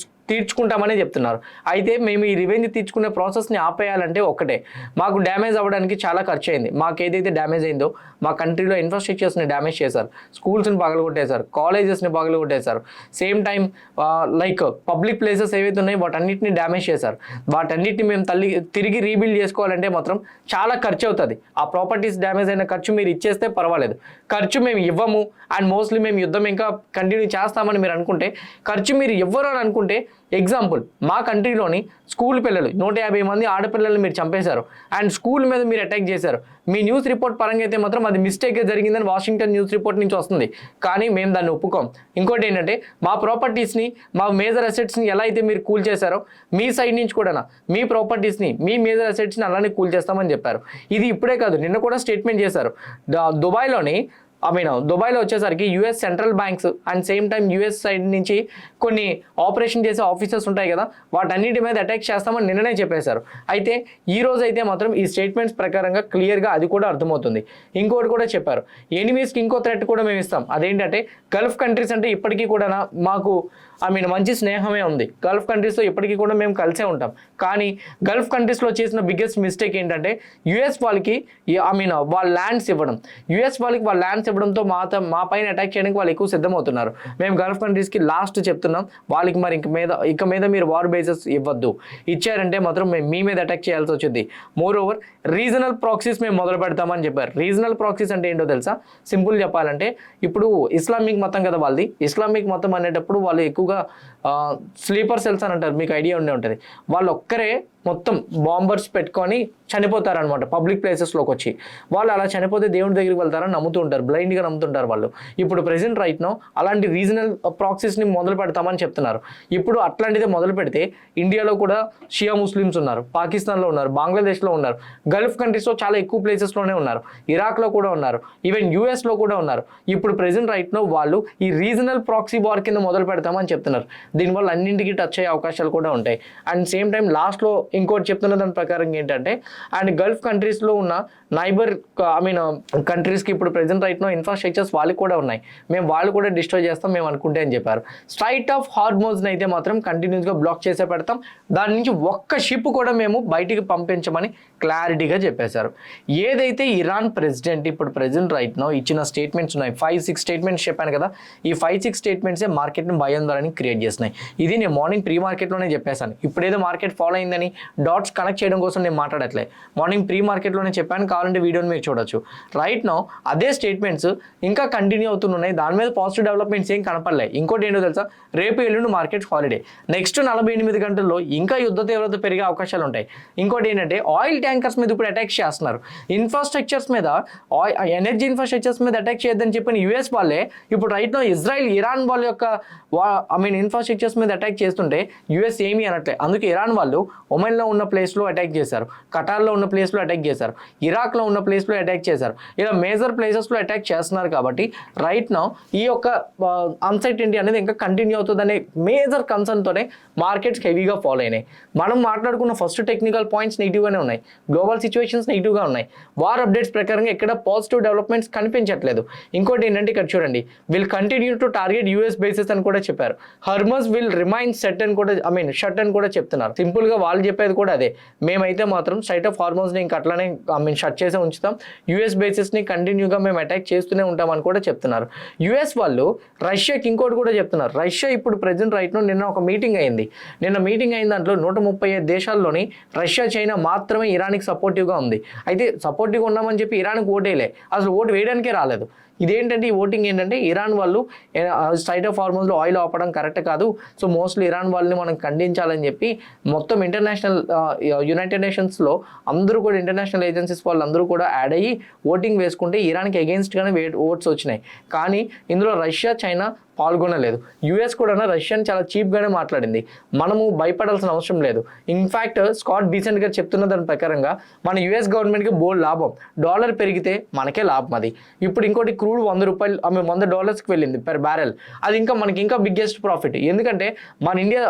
తీర్చుకుంటామని చెప్తున్నారు. అయితే మేము ఈ రివెంజ్ తీర్చుకునే ప్రాసెస్ని ఆపేయాలంటే ఒకటే, మాకు డ్యామేజ్ అవ్వడానికి చాలా ఖర్చు అయింది. మాకు ఏదైతే డ్యామేజ్ అయిందో మా కంట్రీలో ఇన్ఫ్రాస్ట్రక్చర్స్ని డ్యామేజ్ చేశారు, స్కూల్స్ని పగలగొట్టేశారు, కాలేజెస్ని పగలగొట్టేశారు, సేమ్ టైం పబ్లిక్ ప్లేసెస్ ఏవైతే ఉన్నాయో వాటన్నిటిని డ్యామేజ్ చేశారు. వాటన్నిటిని మేము తిరిగి రీబిల్డ్ చేసుకోవాలంటే మాత్రం చాలా ఖర్చు అవుతుంది. ఆ ప్రాపర్టీస్ డ్యామేజ్ అయిన ఖర్చు మీరు ఇచ్చేస్తే పర్వాలేదు, ఖర్చు మేము ఇవ్వము అండ్ మోస్ట్లీ మేము యుద్ధం ఇంకా కంటిన్యూ చేస్తామని మీరు అనుకుంటే, ఖర్చు మీరు ఇవ్వరు అని అనుకుంటే, ఎగ్జాంపుల్ మా కంట్రీలోని స్కూల్ పిల్లలు 150 మంది ఆడపిల్లల్ని మీరు చంపేశారు అండ్ స్కూల్ మీద మీరు అటాక్ చేశారు. మీ న్యూస్ రిపోర్ట్ పరంగా అయితే మాత్రం అది మిస్టేక్గా జరిగిందని వాషింగ్టన్ న్యూస్ రిపోర్ట్ నుంచి వస్తుంది, కానీ మేము దాన్ని ఒప్పుకోం. ఇంకోటి ఏంటంటే మా ప్రాపర్టీస్ని, మా మేజర్ అసెట్స్ని ఎలా అయితే మీరు కూల్ చేశారో మీ సైడ్ నుంచి కూడా మీ ప్రాపర్టీస్ని, మీ మేజర్ అసెట్స్ని అలానే కూల్ చేస్తామని చెప్పారు. ఇది ఇప్పుడే కాదు, నిన్న కూడా స్టేట్మెంట్ చేశారు. దుబాయ్లో వచ్చేసరికి US central banks and same time US side నుంచి కొన్ని ఆపరేషన్ చేసే ఆఫీసర్స్ ఉంటాయి కదా, వాటన్నిటి మీద అటాక్ చేస్తామని నిన్ననే చెప్పేశారు. అయితే ఈ రోజు అయితే మాత్రం ఈ స్టేట్మెంట్స్ ప్రకారంగా క్లియర్గా అది కూడా అర్థమవుతుంది. ఇంకోటి కూడా చెప్పారు, ఎనిమీస్కి ఇంకో థ్రెట్ కూడా మేము ఇస్తాం. అదేంటంటే గల్ఫ్ కంట్రీస్ అంటే ఇప్పటికీ కూడా మాకు మంచి స్నేహమే ఉంది. గల్ఫ్ కంట్రీస్లో ఇప్పటికీ కూడా మేము కలిసే ఉంటాం. కానీ గల్ఫ్ కంట్రీస్లో చేసిన బిగ్గెస్ట్ మిస్టేక్ ఏంటంటే యుఎస్ వాళ్ళకి వాళ్ళ ల్యాండ్స్ ఇవ్వడం. యుఎస్ వాళ్ళకి వాళ్ళ ల్యాండ్స్ ఇవ్వడంతో మా పైన అటాక్ చేయడానికి వాళ్ళు ఎక్కువ సిద్ధమవుతున్నారు. మేము గల్ఫ్ కంట్రీస్కి లాస్ట్ చెప్తున్నాం, వాళ్ళకి మరి ఇక మీద మీరు వార్ బేసెస్ ఇవ్వద్దు, ఇచ్చారంటే మాత్రం మేము మీ మీద అటాక్ చేయాల్సి వచ్చింది. మోర్ ఓవర్ రీజనల్ ప్రాక్సీస్ మేము మొదలు పెడతామని చెప్పారు. రీజనల్ ప్రాక్సీస్ అంటే ఏంటో తెలుసా? సింపుల్ చెప్పాలంటే ఇప్పుడు ఇస్లామిక్ మతం కదా వాళ్ళది. ఇస్లామిక్ మతం అనేటప్పుడు వాళ్ళు ఎక్కువగా స్లీపర్ సెల్స్ అని అంటారు, మీకు ఐడియా ఉండే ఉంటుంది. వాళ్ళు ఒక్కరే మొత్తం బాంబర్స్ పెట్టుకొని చనిపోతారనమాట పబ్లిక్ ప్లేసెస్లోకి వచ్చి. వాళ్ళు అలా చనిపోతే దేవుడి దగ్గరికి వెళ్తారని నమ్ముతూ ఉంటారు, బ్లైండ్గా నమ్ముతుంటారు వాళ్ళు. ఇప్పుడు ప్రెసెంట్ రైట్ నో అలాంటి రీజనల్ ప్రాక్సీస్ని మొదలు పెడతామని చెప్తున్నారు. ఇప్పుడు అట్లాంటిదే మొదలు పెడితే ఇండియాలో కూడా షియా ముస్లిమ్స్ ఉన్నారు, పాకిస్తాన్లో ఉన్నారు, బంగ్లాదేశ్లో ఉన్నారు, గల్ఫ్ కంట్రీస్లో చాలా ఎక్కువ ప్లేసెస్లోనే ఉన్నారు, ఇరాక్లో కూడా ఉన్నారు, ఈవెన్ యూఎస్లో కూడా ఉన్నారు. ఇప్పుడు ప్రెసెంట్ రైట్ నో వాళ్ళు ఈ రీజనల్ ప్రాక్సీ వార్ కింద మొదలు పెడతామని చెప్తున్నారు. దీనివల్ల అన్నింటికి టచ్ అయ్యే అవకాశాలు కూడా ఉంటాయి. అండ్ సేమ్ టైం లాస్ట్లో ఇంకోటి చెప్తున్న దాని ప్రకారం ఏంటంటే, అండ్ గల్ఫ్ కంట్రీస్లో ఉన్న నైబర్ కంట్రీస్కి ఇప్పుడు ప్రెసెంట్ రైట్ నో ఇన్ఫ్రాస్ట్రక్చర్స్ వాళ్ళకి కూడా ఉన్నాయి, మేము వాళ్ళు కూడా డిస్ట్రాయ్ చేస్తాం మేము అనుకుంటే అని చెప్పారు. స్ట్రైట్ ఆఫ్ హార్మోన్స్ని అయితే మాత్రం కంటిన్యూస్గా బ్లాక్ చేసే పెడతాం, దాని నుంచి ఒక్క షిప్ కూడా మేము బయటికి పంపించమని క్లారిటీగా చెప్పేశారు. ఏదైతే ఇరాన్ ప్రెసిడెంట్ ఇప్పుడు ప్రెసెంట్ రైట్ నో ఇచ్చిన స్టేట్మెంట్స్ ఉన్నాయి, 5-6 స్టేట్మెంట్స్ చెప్పాను కదా, ఈ 5-6 స్టేట్మెంట్సే మార్కెట్ని భయాందోళనని క్రియేట్ చేస్తున్నాయి. ఇది నేను మార్నింగ్ ప్రీ మార్కెట్లోనే చెప్పేశాను. ఇప్పుడేదో మార్కెట్ ఫాలో అయిందని డాట్స్ కనెక్ట్ చేయడం కోసం నేను మాట్లాడట్లే, మార్నింగ్ ప్రీ మార్కెట్లోనే చెప్పాను, కావాలంటే వీడియోని మీరు చూడొచ్చు. రైట్ నౌ అదే స్టేట్మెంట్స్ ఇంకా కంటిన్యూ అవుతున్నాయి, దాని మీద పాజిటివ్ డెవలప్మెంట్స్ ఏం కనపడలే. ఇంకోటి ఏంటో తెలుసా, రేపు ఎల్లుండి మార్కెట్ హాలిడే, నెక్స్ట్ 48 గంటల్లో ఇంకా యుద్ధ తీవ్రత పెరిగే అవకాశాలు ఉంటాయి. ఇంకోటి ఏంటంటే ఆయిల్ ట్యాంకర్స్ మీద ఇప్పుడు అటాక్ చేస్తున్నారు, ఇన్ఫ్రాస్ట్రక్చర్స్ మీద, ఎనర్జీ ఇన్ఫ్రాస్ట్రక్చర్స్ మీద అటాక్ చేయొద్దని చెప్పిన యూఎస్ వాళ్ళే ఇప్పుడు రైట్ నో ఇజ్రాయిల్ ఇరాన్ వాళ్ళ యొక్క ఇన్ఫ్రాస్ట్రక్చర్స్ మీద అటాక్ చేస్తుంటే యూఎస్ ఏమీ అనట్లే. అందుకే ఇరాన్ వాళ్ళు ఒమెన్లో ఉన్న ప్లేస్లో అటాక్ చేశారు, ఖటార్లో ఉన్న ప్లేస్లో అటాక్ చేశారు, ఇరాక్లో ఉన్న ప్లేస్లో అటాక్ చేశారు, ఇలా మేజర్ ప్లేసెస్లో అటాక్ చేస్తున్నారు. కాబట్టి రైట్ నౌ ఈ యొక్క అన్సర్టెనిటీ అనేది ఇంకా కంటిన్యూ అవుతుందనే మేజర్ కన్సర్న్తోనే మార్కెట్స్ హెవీగా ఫాలో అయినాయి. మనం మాట్లాడుకున్న ఫస్ట్ టెక్నికల్ పాయింట్స్ నెగిటివ్గానే ఉన్నాయి, గ్లోబల్ సిచ్యువేషన్స్ నెగిటివ్గా ఉన్నాయి, వార్ అప్డేట్స్ ప్రకారంగా ఎక్కడ పాజిటివ్ డెవలప్మెంట్స్ కనిపించట్లేదు. ఇంకోటి ఏంటంటే ఇక్కడ చూడండి, will continue to target US bases అని కూడా చెప్పారు. హర్మస్ విల్ రిమైన్ సెట్ అని కూడా షట్ అని కూడా చెప్తున్నారు. సింపుల్ గా వాళ్ళు చెప్పేది కూడా అదే, మేమైతే మాత్రం స్ట్రైట్ ఆఫ్ హార్మోన్స్ ని ఇంకా అట్లానే షట్ చేసే ఉంచుతాం, యూఎస్ బేసెస్ ని కంటిన్యూగా మేము అటాక్ చేస్తూనే ఉంటామని కూడా చెప్తున్నారు. యూఎస్ వాళ్ళు రష్యాకి ఇంకోటి కూడా చెప్తున్నారు. రష్యా ఇప్పుడు ప్రెసెంట్ రైట్ నో నిన్న ఒక మీటింగ్ అయింది, నిన్న మీటింగ్ అయిన దాంట్లో 135 దేశాల్లోని రష్యా చైనా మాత్రమే ఇరాన్కి సపోర్టివ్గా ఉంది. అయితే సపోర్టివ్గా ఉన్నామని చెప్పి ఇరాన్కి ఓటేయలే, అసలు ఓటు వేయడానికే రాలేదు. ఇదేంటంటే ఈ ఓటింగ్ ఏంటంటే ఇరాన్ వాళ్ళు స్ట్రైట్ ఆఫ్ హార్మోన్స్లో ఆయిల్ ఆపడం కరెక్ట్ కాదు, సో మోస్ట్లీ ఇరాన్ వాళ్ళని మనం ఖండించాలని చెప్పి మొత్తం ఇంటర్నేషనల్ యునైటెడ్ నేషన్స్లో అందరూ కూడా ఇంటర్నేషనల్ ఏజెన్సీస్ వాళ్ళందరూ కూడా యాడ్ అయ్యి ఓటింగ్ వేసుకుంటే ఇరాన్కి అగెయిన్స్ట్గానే ఓట్స్ వచ్చినాయి. కానీ ఇందులో రష్యా చైనా పాల్గొనలేదు. యూఎస్ కూడా రష్యాని చాలా చీప్గానే మాట్లాడింది, మనము భయపడాల్సిన అవసరం లేదు. ఇన్ఫ్యాక్ట్ స్కాట్ బీసెంట్ గారు చెప్తున్న దాని ప్రకారంగా మన యూఎస్ గవర్నమెంట్కి బోల్డ్ లాభం, డాలర్ పెరిగితే మనకే లాభం. అది ఇప్పుడు ఇంకోటి క్రూడ్ $100 $100కి వెళ్ళింది పెర్ బ్యారెల్, అది ఇంకా మనకి ఇంకా బిగ్గెస్ట్ ప్రాఫిట్. ఎందుకంటే మన ఇండియా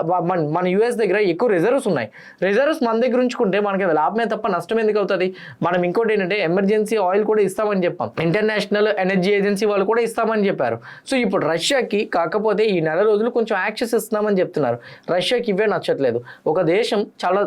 మన యూఎస్ దగ్గర ఎక్కువ రిజర్వ్స్ ఉన్నాయి, రిజర్వ్స్ మన దగ్గర ఉంచుకుంటే మనకి అది లాభమే తప్ప నష్టం ఎందుకు అవుతుంది. మనం ఇంకోటి ఏంటంటే ఎమర్జెన్సీ ఆయిల్ కూడా ఇస్తామని చెప్పాం, ఇంటర్నేషనల్ ఎనర్జీ ఏజెన్సీ వాళ్ళు కూడా ఇస్తామని చెప్పారు. సో ఇప్పుడు రష్యాకి కాకపోతే ఈ నెల రోజులు కొంచెం యాక్సెస్ ఇస్తున్నామని చెప్తున్నారు, రష్యాకి ఇవే నచ్చట్లేదు. ఒక దేశం చాలా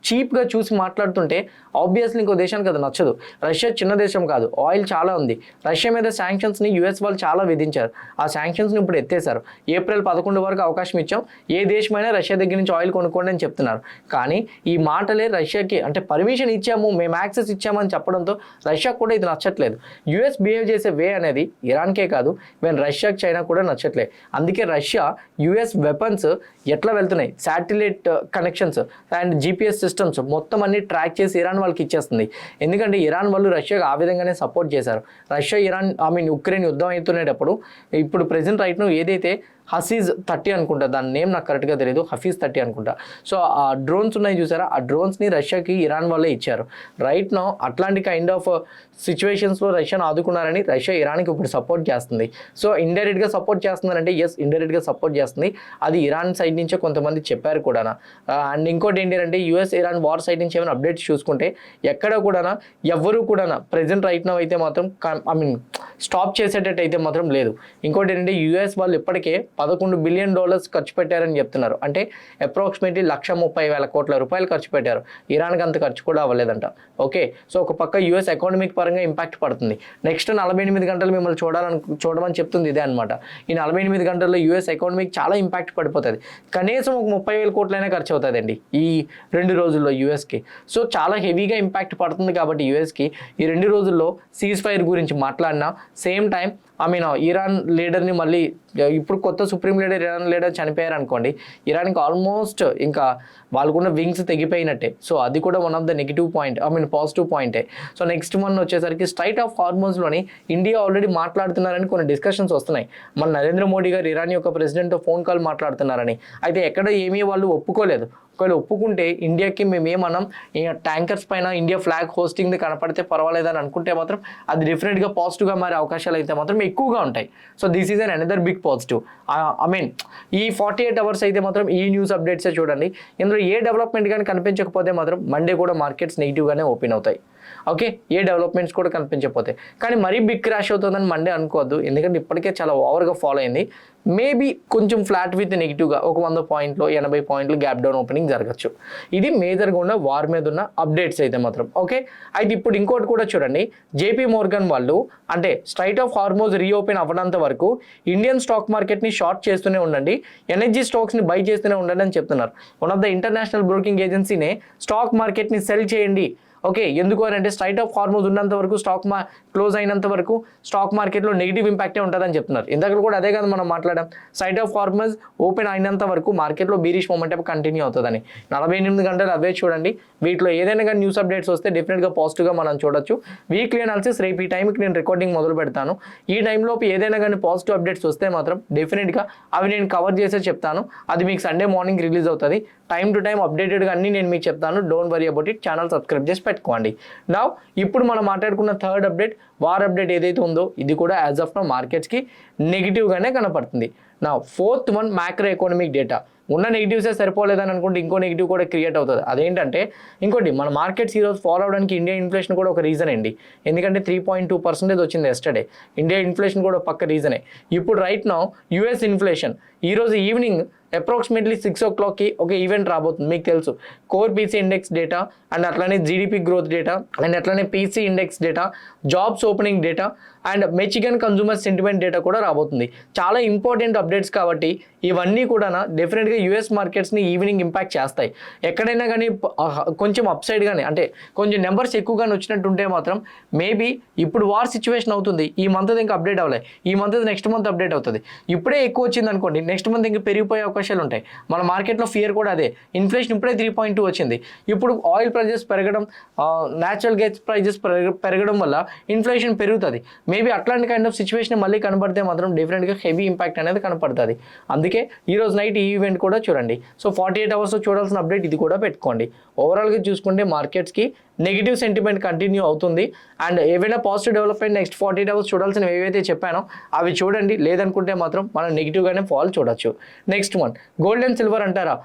చీప్గా చూసి మాట్లాడుతుంటే ఆబ్వియస్లీ ఇంకో దేశానికి అది నచ్చదు. రష్యా చిన్న దేశం కాదు, ఆయిల్ చాలా ఉంది. రష్యా మీద శాంక్షన్స్ని యూఎస్ వాళ్ళు చాలా విధించారు, ఆ శాంక్షన్స్ని ఇప్పుడు ఎత్తేసారు. ఏప్రిల్ 11 వరకు అవకాశం ఇచ్చాం, ఏ దేశమైనా రష్యా దగ్గర నుంచి ఆయిల్ కొనుక్కోండి అని చెప్తున్నారు. కానీ ఈ మాటలే రష్యాకి అంటే పర్మిషన్ ఇచ్చాము, మేము యాక్సెస్ ఇచ్చామని చెప్పడంతో రష్యాకు కూడా ఇది నచ్చట్లేదు. యూఎస్ బిహేవ్ చేసే వే అనేది ఇరాన్కే కాదు, ఈవెన్ రష్యాకి చైనా కూడా నచ్చట్లేదు. అందుకే రష్యా యుఎస్ వెపన్స్ ఎట్లా వెళ్తున్నాయి, satellite connections and GPS systems మొత్తం అన్ని ట్రాక్ చేసి ఇరాన్ వాళ్ళకి ఇచ్చేస్తుంది. ఎందుకంటే ఇరాన్ వాళ్ళు రష్యాకి ఆ విధంగానే సపోర్ట్ చేశారు. రష్యా ఇరాన్ ఉక్రెయిన్ యుద్ధం అవుతునేటప్పుడు ఇప్పుడు ప్రెసెంట్ రైట్ ను ఏదైతే హఫీజ్ 30 అనుకుంటా, దాని నేమ్ నాకు కరెక్ట్గా తెలియదు, హఫీజ్ 30 అనుకుంటా. సో ఆ డ్రోన్స్ ఉన్నాయి చూసారా, ఆ డ్రోన్స్ని రష్యాకి ఇరాన్ వాళ్ళే ఇచ్చారు. రైట్ నో అట్లాంటి కైండ్ ఆఫ్ సిచ్యువేషన్స్లో రష్యాను ఆదుకున్నారని రష్యా ఇరాన్కి ఇప్పుడు సపోర్ట్ చేస్తుంది. సో ఇండైరెక్ట్గా సపోర్ట్ చేస్తున్నారంటే ఎస్, ఇండైరెక్ట్గా సపోర్ట్ చేస్తుంది, అది ఇరాన్ సైడ్ నుంచే కొంతమంది చెప్పారు కూడా. అండ్ ఇంకోటి ఏంటంటే యూఎస్ ఇరాన్ వార్ సైడ్ నుంచి ఏమైనా అప్డేట్స్ చూసుకుంటే ఎక్కడ కూడా ఎవరు కూడా ప్రెసెంట్ రైట్ నో అయితే మాత్రం స్టాప్ చేసేటట్టు అయితే మాత్రం లేదు. ఇంకోటి ఏంటంటే యూఎస్ వాళ్ళు ఇప్పటికే $11 బిలియన్ ఖర్చు పెట్టారని చెప్తున్నారు, అంటే అప్రాక్సిమేట్లీ $130,000 ఖర్చు పెట్టారు. ఇరాన్కి అంత ఖర్చు కూడా అవ్వలేదంట. ఓకే, సో ఒక పక్క యూఎస్ ఎకానమిక్ పరంగా ఇంపాక్ట్ పడుతుంది. నెక్స్ట్ 48 గంటలు మిమ్మల్ని చూడమని చెప్తుంది ఇదే అనమాట. ఈ 48 గంటల్లో యూఎస్ ఎకానమిక్ చాలా ఇంపాక్ట్ పడిపోతుంది, కనీసం ఒక 30,000 కోట్లైనా ఖర్చు అవుతుందండి ఈ 2 రోజుల్లో యూఎస్కి. సో చాలా హెవీగా ఇంపాక్ట్ పడుతుంది. కాబట్టి యూఎస్కి ఈ 2 రోజుల్లో సీజ్ ఫైర్ గురించి మాట్లాడినా, సేమ్ టైం ఇరాన్ లీడర్ని మళ్ళీ ఇప్పుడు కొత్త సుప్రీం లీడర్ ఇరాన్ లీడర్ చనిపోయారు అనుకోండి, ఇరాన్కి ఆల్మోస్ట్ ఇంకా వాళ్ళకున్న వింగ్స్ తెగిపోయినట్టే. సో అది కూడా one of the negative point, positive పాయింటే. సో నెక్స్ట్ వన్ వచ్చేసరికి స్ట్రైట్ ఆఫ్ హార్మోన్స్లోని ఇండియా ఆల్రెడీ మాట్లాడుతున్నారని కొన్ని డిస్కషన్స్ వస్తున్నాయి. మన నరేంద్ర మోడీ గారు ఇరాన్ యొక్క ప్రెసిడెంట్తో ఫోన్ కాల్ మాట్లాడుతున్నారని. అయితే ఎక్కడ ఏమీ వాళ్ళు ఒప్పుకోలేదు. ఒకవేళ ఒప్పుకుంటే ఇండియాకి మేమేమన్నాం, ట్యాంకర్స్ పైన ఇండియా ఫ్లాగ్ హోస్టింగ్ది కనపడితే పర్వాలేదని అనుకుంటే మాత్రం అది డెఫినెట్గా పాజిటివ్గా మారే అవకాశాలు అయితే మాత్రం ఎక్కువగా ఉంటాయి. So this is an another big positive. ఈ 48 అవర్స్ అయితే మాత్రం ఈ న్యూస్ అప్డేట్సే చూడండి. ఇందులో ఏ డెవలప్మెంట్ కానీ కనిపించకపోతే మాత్రం మండే కూడా మార్కెట్స్ నెగిటివ్గానే ఓపెన్ అవుతాయి. ఓకే, ఏ డెవలప్మెంట్స్ కూడా కనిపించకపోతే. కానీ మరీ బిగ్ క్రాష్ అవుతుందని మండే అనుకోవద్దు, ఎందుకంటే ఇప్పటికే చాలా ఓవర్గా ఫాలో అయింది. మేబీ కొంచెం ఫ్లాట్ విత్ నెగిటివ్గా ఒక 100 పాయింట్లు 80 పాయింట్లు గ్యాప్ డౌన్ ఓపెనింగ్ జరగచ్చు. ఇది మేజర్గా ఉన్న వార్ మీద ఉన్న అప్డేట్స్ అయితే మాత్రం. ఓకే, అయితే ఇప్పుడు ఇంకోటి కూడా చూడండి, జేపీ మోర్గన్ వాళ్ళు అంటే స్ట్రైట్ ఆఫ్ హార్మోజ్ రీఓపెన్ అవ్వనంత వరకు ఇండియన్ స్టాక్ మార్కెట్ని షార్ట్ చేస్తూనే ఉండండి, ఎనర్జీ స్టాక్స్ని బై చేస్తూనే ఉండండి అని చెప్తున్నారు. One of the international broking ఏజెన్సీనే స్టాక్ మార్కెట్ని సెల్ చేయండి. ఓకే, ఎందుకు అని అంటే స్ట్రైట్ ఆఫ్ హార్మోజ్ ఉన్నంత వరకు క్లోజ్ అయినంత వరకు స్టాక్ మార్కెట్లో నెగిటివ్ ఇంపాక్టే ఉంటుందని చెప్తున్నారు. ఇందాక కూడా అదే కదా మనం మాట్లాడాం, స్ట్రైట్ ఆఫ్ హార్మోజ్ ఓపెన్ అయినంత వరకు మార్కెట్లో బీరిష్ మొమెంటం కంటిన్యూ అవుతుందని. 48 గంటలు అవే చూడండి, వీటిలో ఏదైనా కానీ న్యూస్ అప్డేట్స్ వస్తే డెఫినెట్గా పాజిటివ్గా మనం చూడొచ్చు. వీక్లీ అనాలిసిస్ రేపు ఈ టైంకి నేను రికార్డింగ్ మొదలు పెడతాను. ఈ టైంలోపు ఏదైనా కానీ పాజిటివ్ అప్డేట్స్ వస్తే మాత్రం డెఫినెట్గా అవి నేను కవర్ చేసే చెప్తాను. అది మీకు సండే మార్నింగ్ రిలీజ్ అవుతుంది. టైం టు టైం అప్డేటెడ్గా అన్నీ నేను మీకు చెప్తాను. Don't worry about it, channel subscribe చేసి పెట్టుకోండి. నౌ ఇప్పుడు మనం మాట్లాడుకున్న థర్డ్ అప్డేట్, వార్ అప్డేట్ ఏదైతే ఉందో ఇది కూడా యాజ్ ఆఫ్ నౌ మార్కెట్స్కి నెగిటివ్గానే కనపడుతుంది. నా fourth one macro economic data. ఉన్న నెగిటివ్సే సరిపోలేదని అనుకుంటే ఇంకో నెగిటివ్ కూడా క్రియేట్ అవుతుంది. అదేంటంటే ఇంకోటి, మన మార్కెట్స్ ఈరోజు ఫాలో అవడానికి ఇండియా ఇన్ఫ్లేషన్ కూడా ఒక రీజన్ అండి. ఎందుకంటే 3.2% వచ్చింది ఎస్టర్డే. ఇండియా ఇన్ఫ్లేషన్ కూడా పక్క రీజనే. ఇప్పుడు రైట్ నౌ యూఎస్ ఇన్ఫ్లేషన్ ఈరోజు ఈవినింగ్ అప్రాక్సిమేట్లీ 6 o'clockకి ఒక ఈవెంట్ రాబోతుంది. మీకు తెలుసు, core PC index data and అట్లానే జీడిపి గ్రోత్ డేటా అండ్ అట్లానే PC index data, jobs opening data and Michigan consumer sentiment data కూడా రాబోతుంది. చాలా ఇంపార్టెంట్ అప్డేట్స్ కాబట్టి ఇవన్నీ కూడా డెఫినెట్గా యూఎస్ మార్కెట్స్ని ఈవినింగ్ ఇంపాక్ట్ చేస్తాయి. ఎక్కడైనా కానీ కొంచెం అప్సైడ్ కానీ అంటే కొంచెం నెంబర్స్ ఎక్కువగానే వచ్చినట్టుంటే మాత్రం మేబీ ఇప్పుడు వార్ సిచ్యువేషన్ అవుతుంది, ఈ మంత్ ఇంకా అప్డేట్ అవ్వలేదు, ఈ మంత్ నెక్స్ట్ మంత్ అప్డేట్ అవుతుంది. ఇప్పుడే ఎక్కువ వచ్చింది అనుకోండి, నెక్స్ట్ మంత్ ఇంకా పెరిగిపోయే అవకాశాలు ఉంటాయి. మన మార్కెట్లో ఫియర్ కూడా అదే. ఇన్ఫ్లేషన్ ఇప్పుడే 3.2 వచ్చింది. ఇప్పుడు ఆయిల్ ప్రైజెస్ పెరగడం, న్యాచురల్ గ్యాస్ ప్రైజెస్ పెరగడం వల్ల ఇన్ఫ్లేషన్ పెరుగుతుంది. మేబీ అట్లాంటి కైండ్ ఆఫ్ సిచ్యువేషన్ మళ్ళీ కనపడితే మాత్రం డెఫినెట్గా హెవీ ఇంపాక్ట్ అనేది కనపడుతుంది. అందుకే ఈరోజు నైట్ ఈ ఈవెంట్ కూడా చూడండి. సో 48 అవర్స్లో చూడాల్సిన అప్డేట్ ఇది కూడా పెట్టుకోండి. ఓవరాల్గా చూసుకుంటే మార్కెట్స్కి నెగిటివ్ సెంటిమెంట్ కంటిన్యూ అవుతుంది. అండ్ ఏవైనా పాజిటివ్ డెవలప్మెంట్ నెక్స్ట్ 48 అవర్స్ చూడాల్సినవి ఏవైతే చెప్పానో అవి చూడండి. లేదనుకుంటే మాత్రం మనం నెగిటివ్గానే ఫాల్ చూడొచ్చు. Next one, gold and silver అంటారా?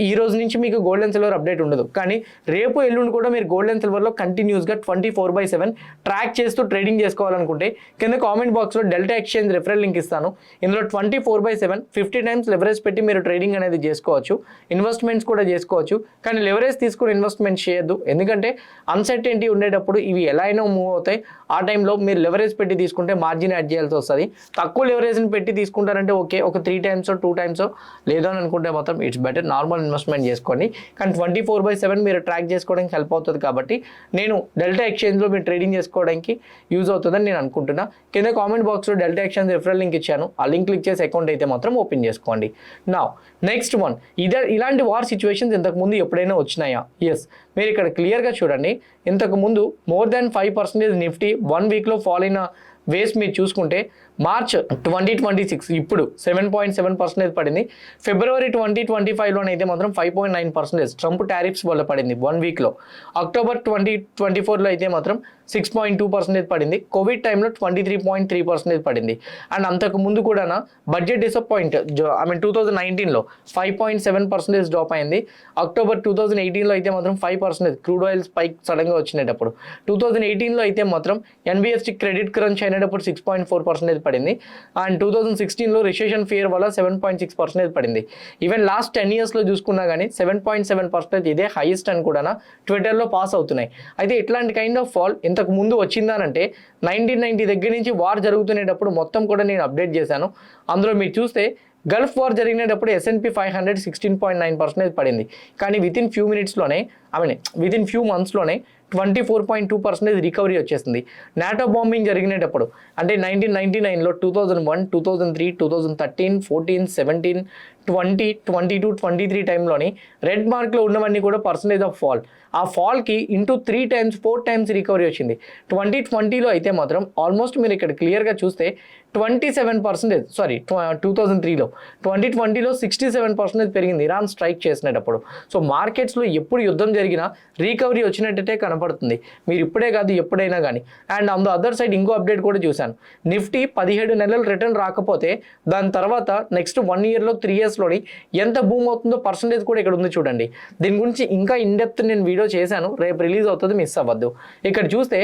ఈ రోజు నుంచి మీకు గోల్డ్ అండ్ సిల్వర్ అప్డేట్ ఉండదు, కానీ రేపు ఎల్లుండి కూడా మీరు గోల్డ్ అండ్ సిల్వర్లో కంటిన్యూస్గా 24/7 ట్రాక్ చేస్తూ ట్రేడింగ్ చేసుకోవాలనుకుంటే కింద కామెంట్ బాక్స్లో డెల్టా ఎక్స్చేంజ్ రిఫరల్ లింక్ ఇస్తాను. ఇందులో 24/7 50 టైమ్స్ లెవరేజ్ పెట్టి మీరు ట్రేడింగ్ అనేది చేసుకోవచ్చు, ఇన్వెస్ట్మెంట్స్ కూడా చేసుకోవచ్చు. కానీ లెవరేజ్ తీసుకుని ఇన్వెస్ట్మెంట్ చేయొద్దు, ఎందుకంటే అన్సర్టెనిటీ ఉండేటప్పుడు ఇవి ఎలా అయినా మూవ్ అవుతాయి. ఆ టైంలో మీరు లెవరేజ్ పెట్టి తీసుకుంటే మార్జిన్ యాడ్ చేయాల్సి వస్తుంది. తక్కువ లెవరేజ్ని పెట్టి తీసుకుంటారంటే ఓకే, ఒక 3 times 2 times లేదో అని అనుకుంటే మాత్రం ఇట్స్ బెటర్ నార్మల్ ఇన్వెస్ట్మెంట్ చేసుకోండి. కానీ 24/7 మీరు ట్రాక్ చేసుకోవడానికి హెల్ప్ అవుతుంది కాబట్టి నేను డెల్టా ఎక్స్చేంజ్లో మీరు ట్రేడింగ్ చేసుకోవడానికి యూజ్ అవుతుందని నేను అనుకుంటున్నా. కింద కామెంట్ బాక్స్లో డెల్టా ఎక్స్చేంజ్ రిఫరల్ లింక్ ఇచ్చాను, ఆ లింక్ క్లిక్ చేసి అకౌంట్ అయితే మాత్రం ఓపెన్ చేసుకోండి. నా నెక్స్ట్ వన్, ఇలాంటి వార్ సిచ్యువేషన్స్ ఇంతకుముందు ఎప్పుడైనా వచ్చినాయా? ఎస్, మీరు ఇక్కడ క్లియర్గా చూడండి. ఇంతకుముందు more than 5% నిఫ్టీ 1 వీక్లో ఫాల్ అయిన వేస్ మీరు చూసుకుంటే మార్చ్ 2026 ఇప్పుడు 7.7% పడింది. ఫిబ్రవరి 2025లోనైతే మాత్రం 5.9% ట్రంప్ టారిఫ్స్ వల్ల పడింది 1 వీక్లో. అక్టోబర్ 2024లో అయితే మాత్రం 6.2% పడింది. కోవిడ్ టైంలో 23.3% పడింది. అండ్ అంతకు ముందు కూడా బడ్జెట్ డిసప్పాయింట్ 2019లో 5.7% డ్రాప్ అయింది. అక్టోబర్ 2018లో అయితే మాత్రం 5% క్రూడ్ ఆయిల్ స్పైక్ సడన్గా వచ్చినప్పుడు. 2018లో అయితే మాత్రం ఎన్బిఎఫ్సి క్రెడిట్ క్రంచ్ అయినప్పుడు 6.4% పడింది. అండ్ 2016లో రిసెషన్ ఫియర్ వల్ల 7.6% పడింది. ఈవెన్ లాస్ట్ 10 yearsలో చూసుకున్నా కానీ 7.7% ఇదే హైయెస్ట్ అని కూడా ట్విట్టర్లో పాస్ అవుతున్నాయి. అయితే ఇట్లాంటి కైండ్ ఆఫ్ ఫాల్ ఇంతకు ముందు వచ్చిందానంటే 1990 దగ్గర నుంచి వార్ జరుగుతునేటప్పుడు మొత్తం కూడా నేను అప్డేట్ చేశాను. అందులో మీరు చూస్తే గల్ఫ్ వార్ జరిగినప్పుడు S&P 500 16.9% పడింది. కానీ వితిన్ ఫ్యూ మినిట్స్లోనే వితిన్ ఫ్యూ మంత్స్లోనే 24.2% రికవరీ వచ్చేసింది. నాటో బాంబింగ్ జరిగినప్పుడు అంటే 1999లో 2001, 2003, 2013, 14, 17, 20, 22, 23 టైంలోని రెడ్ మార్క్లో ఉన్నవన్నీ కూడా పర్సంటేజ్ ఆఫ్ ఫాల్. ఆ ఫాల్కి 3 times 4 times రికవరీ వచ్చింది. 2020లో అయితే మాత్రం ఆల్మోస్ట్ మీరు ఇక్కడ క్లియర్గా చూస్తే 27%, సారీ 2003లో 2020లో 67% పెరిగింది ఇరాన్ స్ట్రైక్ చేసినప్పుడు. సో మార్కెట్స్లో ఎప్పుడు యుద్ధం జరిగినా రికవరీ వచ్చినట్టయితే కనపడుతుంది, మీరు ఇప్పుడే కాదు ఎప్పుడైనా కానీ. And on the other side ఇంకో అప్డేట్ కూడా చూశాను, నిఫ్టీ 17 నెలలు రిటర్న్ రాకపోతే దాని తర్వాత నెక్స్ట్ 1 ఇయర్లో 3 ఇయర్స్లోని ఎంత బూమ్ అవుతుందో పర్సంటేజ్ కూడా ఇక్కడ ఉంది చూడండి. దీని గురించి ఇంకా ఇన్డెప్త్ నేను వీడియో చేశాను, రేపు రిలీజ్ అవుతుంది, మిస్ అవ్వద్దు. ఇక్కడ చూస్తే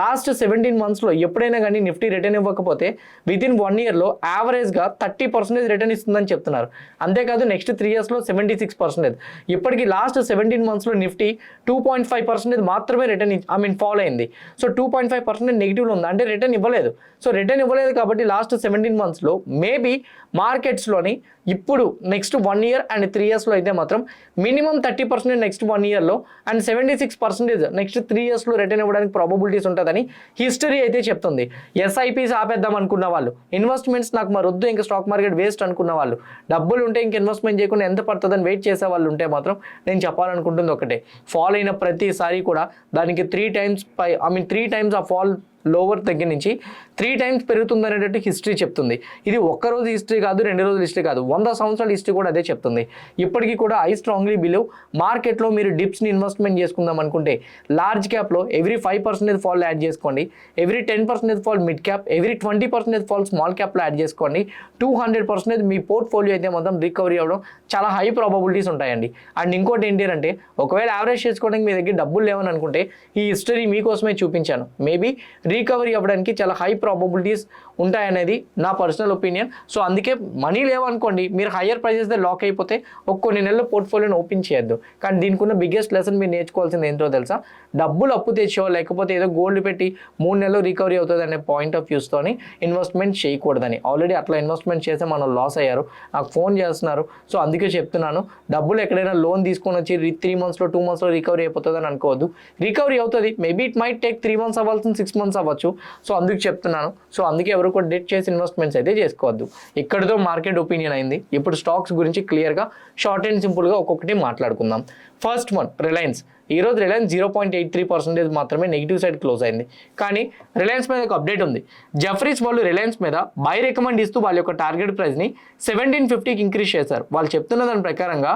లాస్ట్ 17 మంత్స్లో ఎప్పుడైనా కానీ నిఫ్టీ రిటర్న్ ఇవ్వకపోతే వితిన్ 1 ఇయర్లో యావరేజ్గా 30% రిటర్న్ ఇస్తుందని చెప్తున్నారు. అంతేకాదు నెక్స్ట్ 3 ఇయర్స్లో 76%. ఇప్పటికీ లాస్ట్ 17 మంత్స్లో నిఫ్టీ 2.5% మాత్రమే రిటర్న్ ఫాలో అయింది. సో 2.5% నెగిటివ్లో ఉంది, అంటే రిటర్న్ ఇవ్వలేదు. సో రిటర్న్ ఇవ్వలేదు కాబట్టి లాస్ట్ 17 మంత్స్లో మేబీ మార్కెట్స్లోని ఇప్పుడు నెక్స్ట్ 1 ఇయర్ అండ్ 3 ఇయర్స్లో అయితే మాత్రం మినిమం 30% నెక్స్ట్ 1 ఇయర్లో అండ్ 76% నెక్స్ట్ 3 ఇయర్స్లో రిటర్న్ ఇవ్వడానికి ప్రాబబిలిటీస్ ఉంటుందని హిస్టరీ అయితే చెప్తుంది. ఎస్ఐపీస్ ఆపేద్దాం అనుకున్న వాళ్ళు, ఇన్వెస్ట్మెంట్స్ నాకు మరి వద్దు ఇంకా స్టాక్ మార్కెట్ వేస్ట్ అనుకున్న వాళ్ళు, డబ్బులు ఉంటే ఇంక ఇన్వెస్ట్మెంట్ చేయకుండా ఎంత పడుతుందని వెయిట్ చేసే వాళ్ళు ఉంటే మాత్రం నేను చెప్పాలనుకుంటుంది ఒకటే, ఫాల్ అయిన ప్రతిసారి కూడా దానికి 3 టైమ్స్ ఆ ఫాల్ లోవర్ దగ్గర నుంచి 3 టైమ్స్ పెరుగుతుంది అనేటట్టు హిస్టరీ చెప్తుంది. ఇది ఒక్కరోజు హిస్టరీ కాదు, 2 రోజుల హిస్టరీ కాదు, 100 సంవత్సరాల హిస్టరీ కూడా అదే చెప్తుంది. ఇప్పటికీ కూడా ఐ స్ట్రాంగ్లీ బిలీవ్ మార్కెట్లో మీరు డిప్స్ని ఇన్వెస్ట్మెంట్ చేసుకుందాం అనుకుంటే లార్జ్ క్యాప్లో ఎవ్రీ 5% ఫాల్ యాడ్ చేసుకోండి, every 10% fall mid cap, every 20% fall small క్యాప్లో యాడ్ చేసుకోండి. 200% మీ పోర్ట్ఫోలియో అయితే మొత్తం రికవరీ అవ్వడం చాలా హై ప్రాబబిలిటీస్ ఉంటాయండి. అండ్ ఇంకోటి ఏంటి అంటే, ఒకవేళ యావరేజ్ చేసుకోవడానికి మీ దగ్గర డబ్బులు లేవని అనుకుంటే ఈ హిస్టరీ మీకోసమే చూపించాను, మేబీ రికవరీ అవ్వడానికి చాలా హై ప్రాబబిలిటీస్ ఉంటాయనేది నా పర్సనల్ ఒపీనియన్. సో అందుకే మనీ లేవనుకోండి, మీరు హయ్యర్ ప్రైజెస్ లాక్ అయిపోతే కొన్ని నెలలు పోర్ట్ఫోలియోని ఓపెన్ చేయొద్దు. కానీ దీనికి ఉన్న బిగ్గెస్ట్ లెసన్ మీరు నేర్చుకోవాల్సింది ఏంటో తెలుసా, డబ్బులు అప్పు తెచ్చో లేకపోతే ఏదో గోల్డ్ పెట్టి 3 నెలలు రికవరీ అవుతుంది అనే పాయింట్ ఆఫ్ వ్యూస్తోని ఇన్వెస్ట్మెంట్ చేయకూడదని. ఆల్రెడీ అట్లా ఇన్వెస్ట్మెంట్ చేస్తే మనం లాస్ అయ్యారు, నాకు ఫోన్ చేస్తున్నారు. సో అందుకే చెప్తున్నాను, డబ్బులు ఎక్కడైనా లోన్ తీసుకొని వచ్చి 3 మంత్స్లో 2 మంత్స్లో రికవరీ అయిపోతుందని అనుకోవద్దు. రికవరీ అవుతుంది, maybe it might take 3 months అవ్వాల్సిన 6 మంత్స్ అవ్వచ్చు. సో అందుకు చెప్తున్నాను. సో అందుకే ఎవరు కూడా డెట్ చేసి ఇన్వెస్ట్మెంట్స్ అయితే చేసుకోవద్దు. ఇక్కడితో మార్కెట్ ఒపీనియన్ అయింది. ఇప్పుడు స్టాక్స్ గురించి క్లియర్గా షార్ట్ అండ్ సింపుల్గా ఒక్కొక్కటి మాట్లాడుకుందాం. First one, Reliance. ఈరోజు రిలయన్స్ 0.83% మాత్రమే నెగిటివ్ సైడ్ క్లోజ్ అయింది. కానీ రిలయన్స్ మీద ఒక అప్డేట్ ఉంది. జెఫ్రీస్ వాళ్ళు రిలయన్స్ మీద బై రికమెండ్ ఇస్తూ వాళ్ళ యొక్క టార్గెట్ ప్రైస్ని 1750కి ఇంక్రీజ్ చేశారు. వాళ్ళు చెప్తున్న దాని ప్రకారంగా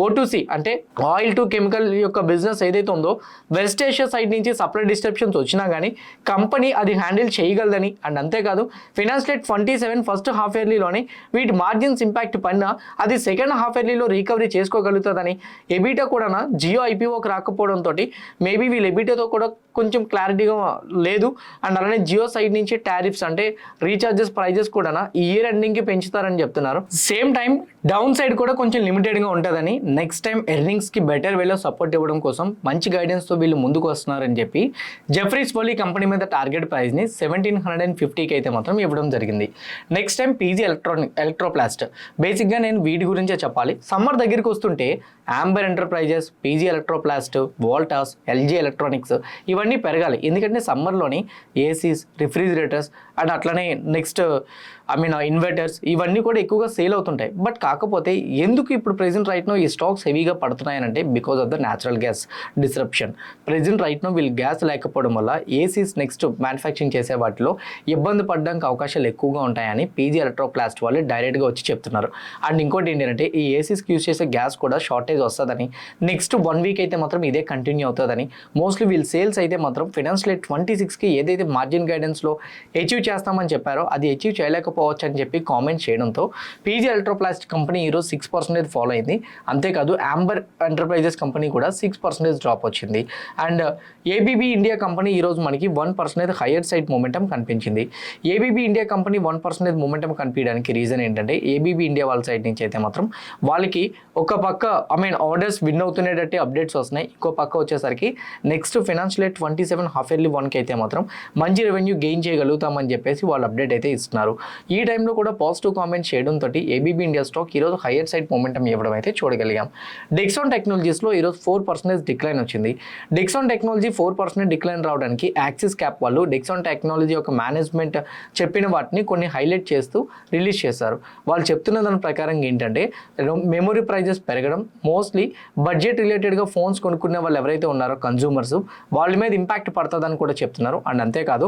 O2C అంటే ఆయిల్ టు కెమికల్ యొక్క బిజినెస్ ఏదైతే ఉందో వెస్ట్ ఏషియా సైడ్ నుంచి సప్లై డిస్టర్బెన్స్ వచ్చినా కానీ కంపెనీ అది హ్యాండిల్ చేయగలదని, అండ్ అంతేకాదు ఫైనాన్షియల్ ఇయర్ 27 ఫస్ట్ హాఫ్ ఇయర్లీలోనే వీటి మార్జిన్స్ ఇంపాక్ట్ పడినా అది సెకండ్ హాఫ్ ఇయర్లీలో రికవరీ చేసుకోగలుగుతుందని, ఎబిటా కూడా జియో ఐపీఓకి రాకపోవడంతో మేబీ వీళ్ళు ఎబిటాతో కూడా కొంచెం క్లారిటీగా లేదు. అండ్ అలానే జియో సైడ్ నుంచి టారిఫ్స్ అంటే రీఛార్జెస్ ప్రైజెస్ కూడా ఈ ఇయర్ ఎండింగ్కి పెంచుతారని చెప్తున్నారు. సేమ్ టైం డౌన్ సైడ్ కూడా కొంచెం లిమిటెడ్గా ఉంటుందని, నెక్స్ట్ టైం ఎర్నింగ్స్కి బెటర్ వేలో సపోర్ట్ ఇవ్వడం కోసం మంచి గైడెన్స్తో వీళ్ళు ముందుకు వస్తున్నారని చెప్పి జెఫ్రీస్ వాళ్ళు ఈ కంపెనీ మీద టార్గెట్ ప్రైస్ని 1750కి అయితే మాత్రం ఇవ్వడం జరిగింది. Next time PG Electroplast. బేసిక్గా నేను వీటి గురించే చెప్పాలి. సమ్మర్ దగ్గరికి వస్తుంటే Amber enterprises, PG Electroplast, Voltas, LG electronics ఇవన్నీ పెరగాలి. ఎందుకంటే సమ్మర్లోని ఏసీస్, రిఫ్రిజిరేటర్స్ అండ్ అట్లనే నెక్స్ట్ ఇన్వర్టర్స్ ఇవన్నీ కూడా ఎక్కువగా సేల్ అవుతుంటాయి. బట్ కాకపోతే ఎందుకు ఇప్పుడు ప్రెజెంట్ రైట్నో ఈ స్టాక్స్ హెవీగా పడుతున్నాయనంటే because of the natural gas disruption. Present right now వీళ్ళు గ్యాస్ లేకపోవడం వల్ల ఏసీస్ నెక్స్ట్ మ్యానుఫ్యాక్చరింగ్ చేసే వాటిలో ఇబ్బంది పడడానికి అవకాశాలు ఎక్కువగా ఉంటాయని పీజీ ఎలక్ట్రోప్లాస్ట్ వాళ్ళు డైరెక్ట్గా వచ్చి చెప్తున్నారు. అండ్ ఇంకోటి ఏంటంటే ఈ ఏసీస్కి యూజ్ చేసే గ్యాస్ కూడా షార్టేజ్ వస్తుందని, నెక్స్ట్ 1 వీక్ అయితే మాత్రం ఇదే కంటిన్యూ అవుతుందని, మోస్ట్లీ వీళ్ళ సేల్స్ అయితే మాత్రం ఫైనాన్షియల్ ఇయర్ 26కి ఏదైతే మార్జిన్ గైడెన్స్లో అచీవ్ చేస్తామని చెప్పారో అది అచీవ్ చేయలేకపోవచ్చు అని చెప్పి కామెంట్ చేయడంతో పీజీ ఎలక్ట్రోప్లాస్ట్ కంపెనీ ఈరోజు 6% ఫాలో అయింది. అంతేకాదు యాంబర్ ఎంటర్ప్రైజెస్ కంపెనీ కూడా 6% డ్రాప్ వచ్చింది. అండ్ ఏబీబీ ఇండియా కంపెనీ ఈరోజు మనకి 1% హయ్యర్ సైడ్ మూమెంటం కనిపించింది. ఏబీబీ ఇండియా కంపెనీ 1% మూమెంటం కనిపించడానికి రీజన్ ఏంటంటే ఏబీబీ ఇండియా వాళ్ళ సైడ్ నుంచి అయితే మాత్రం వాళ్ళకి ఒక పక్క ఆర్డర్స్ విన్ అవుతునేటట్టు అప్డేట్స్ వస్తున్నాయి. ఇంకో పక్క వచ్చేసరికి next financial year 27 half yearly 1కి అయితే మాత్రం మంచి రెవెన్యూ గెయిన్ చేయగలుగుతామని చెప్పేసి వాళ్ళు అప్డేట్ అయితే ఇస్తున్నారు. ఈ టైంలో కూడా పాజిటివ్ కామెంట్ చేయడంతో ఏబీబీ ఇండియా స్టాక్ ఈరోజు హయ్యర్ సైడ్ మూమెంటం ఇవ్వడం అయితే చూడగలిగాం. డెక్సాన్ టెక్నాలజీస్లో ఈరోజు 4% డిక్లైన్ వచ్చింది. డెక్సాన్ టెక్నాలజీ 4% డిక్లైన్ రావడానికి యాక్సిస్ క్యాప్ వాళ్ళు డెక్సాన్ టెక్నాలజీ యొక్క మేనేజ్మెంట్ చెప్పిన వాటిని కొన్ని హైలైట్ చేస్తూ రిలీజ్ చేశారు. వాళ్ళు చెప్తున్న దాని ప్రకారం ఏంటంటే మెమొరీ ప్రైజెస్ పెరగడం, మోస్ట్లీ బడ్జెట్ రిలేటెడ్గా ఫోన్స్ కొనుక్కునే వాళ్ళు ఎవరైతే ఉన్నారో కన్జ్యూమర్స్ వాళ్ళ మీద ఇంపాక్ట్ పడుతుందని కూడా చెప్తున్నారు. అండ్ అంతేకాదు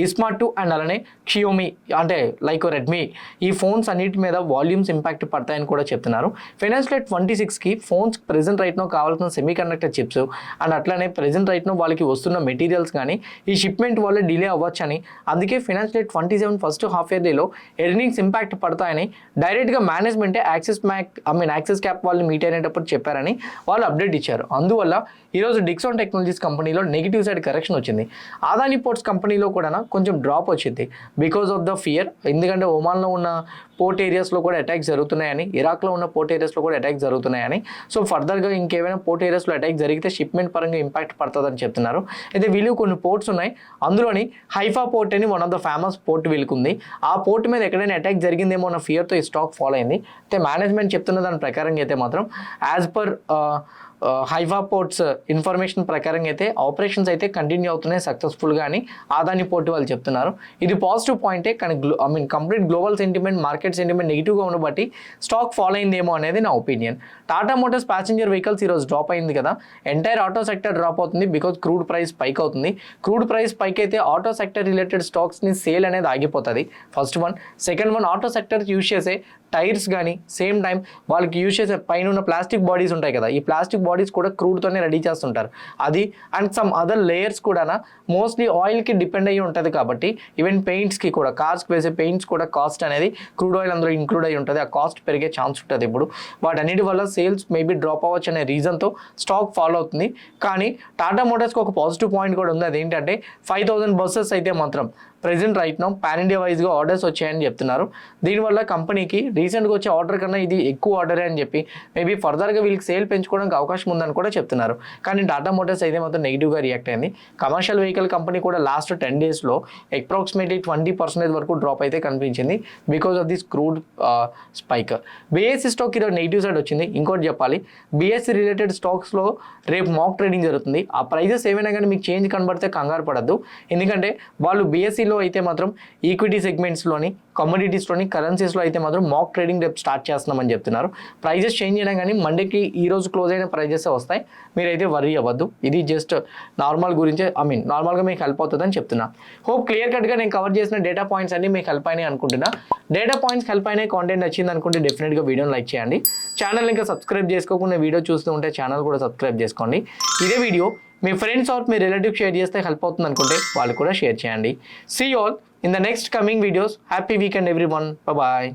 ఇస్మార్ట్ అండ్ అలానే అట్లానే షియోమి అంటే లైక్ రెడ్మీ ఈ ఫోన్స్ అన్నిటి మీద వాల్యూమ్స్ ఇంపాక్ట్ పడతాయని కూడా చెప్తున్నారు. ఫైనాన్షియల్ ఇయర్ 26కి ఫోన్స్ ప్రెజెంట్ రైట్నో కావాల్సిన సెమీ కండక్టర్ చిప్స్ అండ్ అట్లానే ప్రెజెంట్ రైట్నో వాళ్ళకి వస్తున్న మెటీరియల్స్ కానీ ఈ షిప్మెంట్ వల్ల డిలే అవ్వచ్చని, అందుకే ఫైనాన్షియల్ ఇయర్ 27 ఫస్ట్ హాఫ్ ఇయర్లీలో ఎర్నింగ్స్ ఇంపాక్ట్ పడతాయని డైరెక్ట్గా మేనేజ్మెంటే యాక్సిస్ క్యాప్ వాళ్ళు మీట్ అయినప్పుడు చెప్పారని వాళ్ళు అప్డేట్ ఇచ్చారు. అందువల్ల ఈరోజు డిక్సాన్ టెక్నాలజీస్ కంపెనీలో నెగిటివ్ సైడ్ కరెక్షన్ వచ్చింది. అదాని పోర్ట్స్ కంపెనీలో కూడా కొంచెం డ్రాప్ వచ్చింది బికాస్ ఆఫ్ ద ఫియర్. ఎందుకంటే ఒమాన్లో ఉన్న పోర్ట్ ఏరియాస్లో కూడా అటాక్స్ జరుగుతున్నాయని, ఇరాక్లో ఉన్న పోర్ట్ ఏరియాస్లో కూడా అటాక్స్ జరుగుతున్నాయని, సో ఫర్దర్గా ఇంకేమైనా పోర్ట్ ఏరియాస్లో అటాక్ జరిగితే షిప్మెంట్ పరంగా ఇంపాక్ట్ పడుతుందని చెప్తున్నారు. అయితే వీళ్ళు కొన్ని పోర్ట్స్ ఉన్నాయి, అందులోని హైఫా పోర్ట్ అని one of the famous port వీళ్ళకి ఉంది. ఆ పోర్ట్ మీద ఎక్కడైనా అటాక్ జరిగిందేమో అన్న ఫియర్తో ఈ స్టాక్ ఫాలో అయింది. అయితే మేనేజ్మెంట్ చెప్తున్న దాని ప్రకారంగా అయితే మాత్రం as per Haifa ports information ప్రకారంగా అయితే ఆపరేషన్స్ అయితే కంటిన్యూ అవుతున్నాయి సక్సెస్ఫుల్గా అని అదాని పోర్ట్ వాళ్ళు చెప్తున్నారు. ఇది పాజిటివ్ పాయింటే, కానీ complete global sentiment market sentiment నెగిటివ్గా ఉండబట్టి స్టాక్ ఫాలో అయిందేమో అనేది నా opinion. Tata Motors passenger vehicles ఈరోజు డ్రాప్ అయింది కదా, ఎంటైర్ ఆటో సెక్టర్ డ్రాప్ అవుతుంది బికాజ్ క్రూడ్ ప్రైస్ పైక్ అవుతుంది. క్రూడ్ ప్రైస్ పైకి అయితే ఆటో సెక్టర్ రిలేటెడ్ స్టాక్స్ని సేల్ అనేది ఆగిపోతుంది. First one. Second one, auto sector use చేసే టైర్స్ కానీ సేమ్ టైం వాళ్ళకి యూజ్ చేసే పైన ఉన్న ప్లాస్టిక్ బాడీస్ ఉంటాయి కదా, ఈ ప్లాస్టిక్ బాడీస్ కూడా క్రూడ్తోనే రెడీ చేస్తుంటారు. అది అండ్ సమ్ అదర్ లేయర్స్ కూడా మోస్ట్లీ ఆయిల్కి డిపెండ్ అయ్యి ఉంటుంది కాబట్టి ఈవెన్ పెయింట్స్కి కూడా, కార్స్కి వేసే పెయింట్స్ కూడా కాస్ట్ అనేది క్రూడ్ ఆయిల్ అందులో ఇంక్లూడ్ అయ్యి ఉంటుంది. ఆ కాస్ట్ పెరిగే ఛాన్స్ ఉంటుంది. ఇప్పుడు వాటన్నిటి వల్ల సేల్స్ మేబీ డ్రాప్ అవ్వచ్చు అనే రీజన్తో స్టాక్ ఫాలో అవుతుంది. కానీ టాటా మోటార్స్కి ఒక పాజిటివ్ పాయింట్ కూడా ఉంది. అదేంటంటే 5000 బస్సెస్ అయితే మాత్రం present right now pan India వైజ్గా ఆర్డర్స్ వచ్చాయని చెప్తున్నారు. దీనివల్ల కంపెనీకి రీసెంట్గా వచ్చే ఆర్డర్ కన్నా ఇది ఎక్కువ ఆర్డరే అని చెప్పి మేబీ ఫర్దర్గా వీళ్ళకి సేల్ పెంచుకోవడానికి అవకాశం ఉందని కూడా చెప్తున్నారు. కానీ టాటా మోటార్స్ అయితే మాత్రం నెగిటివ్గా రియాక్ట్ అయింది. కమర్షియల్ వెహికల్ కంపెనీ కూడా లాస్ట్ 10 డేస్లో అప్రాక్సిమేట్లీ 20% వరకు డ్రాప్ అయితే కనిపించింది because of this crude spike. BSc stock ఈరోజు నెగిటివ్ సైడ్ వచ్చింది. ఇంకోటి చెప్పాలి, బీఎస్సీ రిలేటెడ్ స్టాక్స్లో రేపు మాక్ ట్రేడింగ్ జరుగుతుంది. ఆ ప్రైజెస్ ఏమైనా కానీ మీకు చేంజ్ కనబడితే కంగారు పడద్దు. ఎందుకంటే వాళ్ళు బీఎస్సీలో అయితే మాత్రం ఈక్విటీ సెగ్మెంట్స్లోని, కమోడిటీస్లోని, కరెన్సీస్లో అయితే మాత్రం మాక్ ట్రేడింగ్ రేపు స్టార్ట్ చేస్తున్నామని చెప్తున్నారు. ప్రైజెస్ చేంజ్ చేయడం కానీ మండేకి ఈ రోజు క్లోజ్ అయిన ప్రైజెస్ వస్తాయి, మీరైతే వర్రీ అవ్వద్దు. ఇది జస్ట్ నార్మల్ గురించే, నార్మల్గా మీకు హెల్ప్ అవుతుందని చెప్తున్నా. హోప్ క్లియర్ కట్గా నేను కవర్ చేసిన డేటా పాయింట్స్ అన్ని మీకు హెల్ప్ అయినాయి అనుకుంటున్నా. డేటా పాయింట్స్ హెల్ప్ అయినాయి, కాంటెంట్ నచ్చింది అనుకుంటే డెఫినెట్గా వీడియోని లైక్ చేయండి. ఛానల్ ఇంకా సబ్స్క్రైబ్ చేసుకోకుండా వీడియో చూస్తూ ఉంటే ఛానల్ కూడా సబ్స్క్రైబ్ చేసుకోండి. ఇదే వీడియో మీ ఫ్రెండ్స్ ఆర్ మీ రిలేటివ్ షేర్ చేస్తే హెల్ప్ అవుతుంది అనుకుంటే వాళ్ళు కూడా షేర్ చేయండి. See all in the next coming videos. Happy weekend everyone. Bye.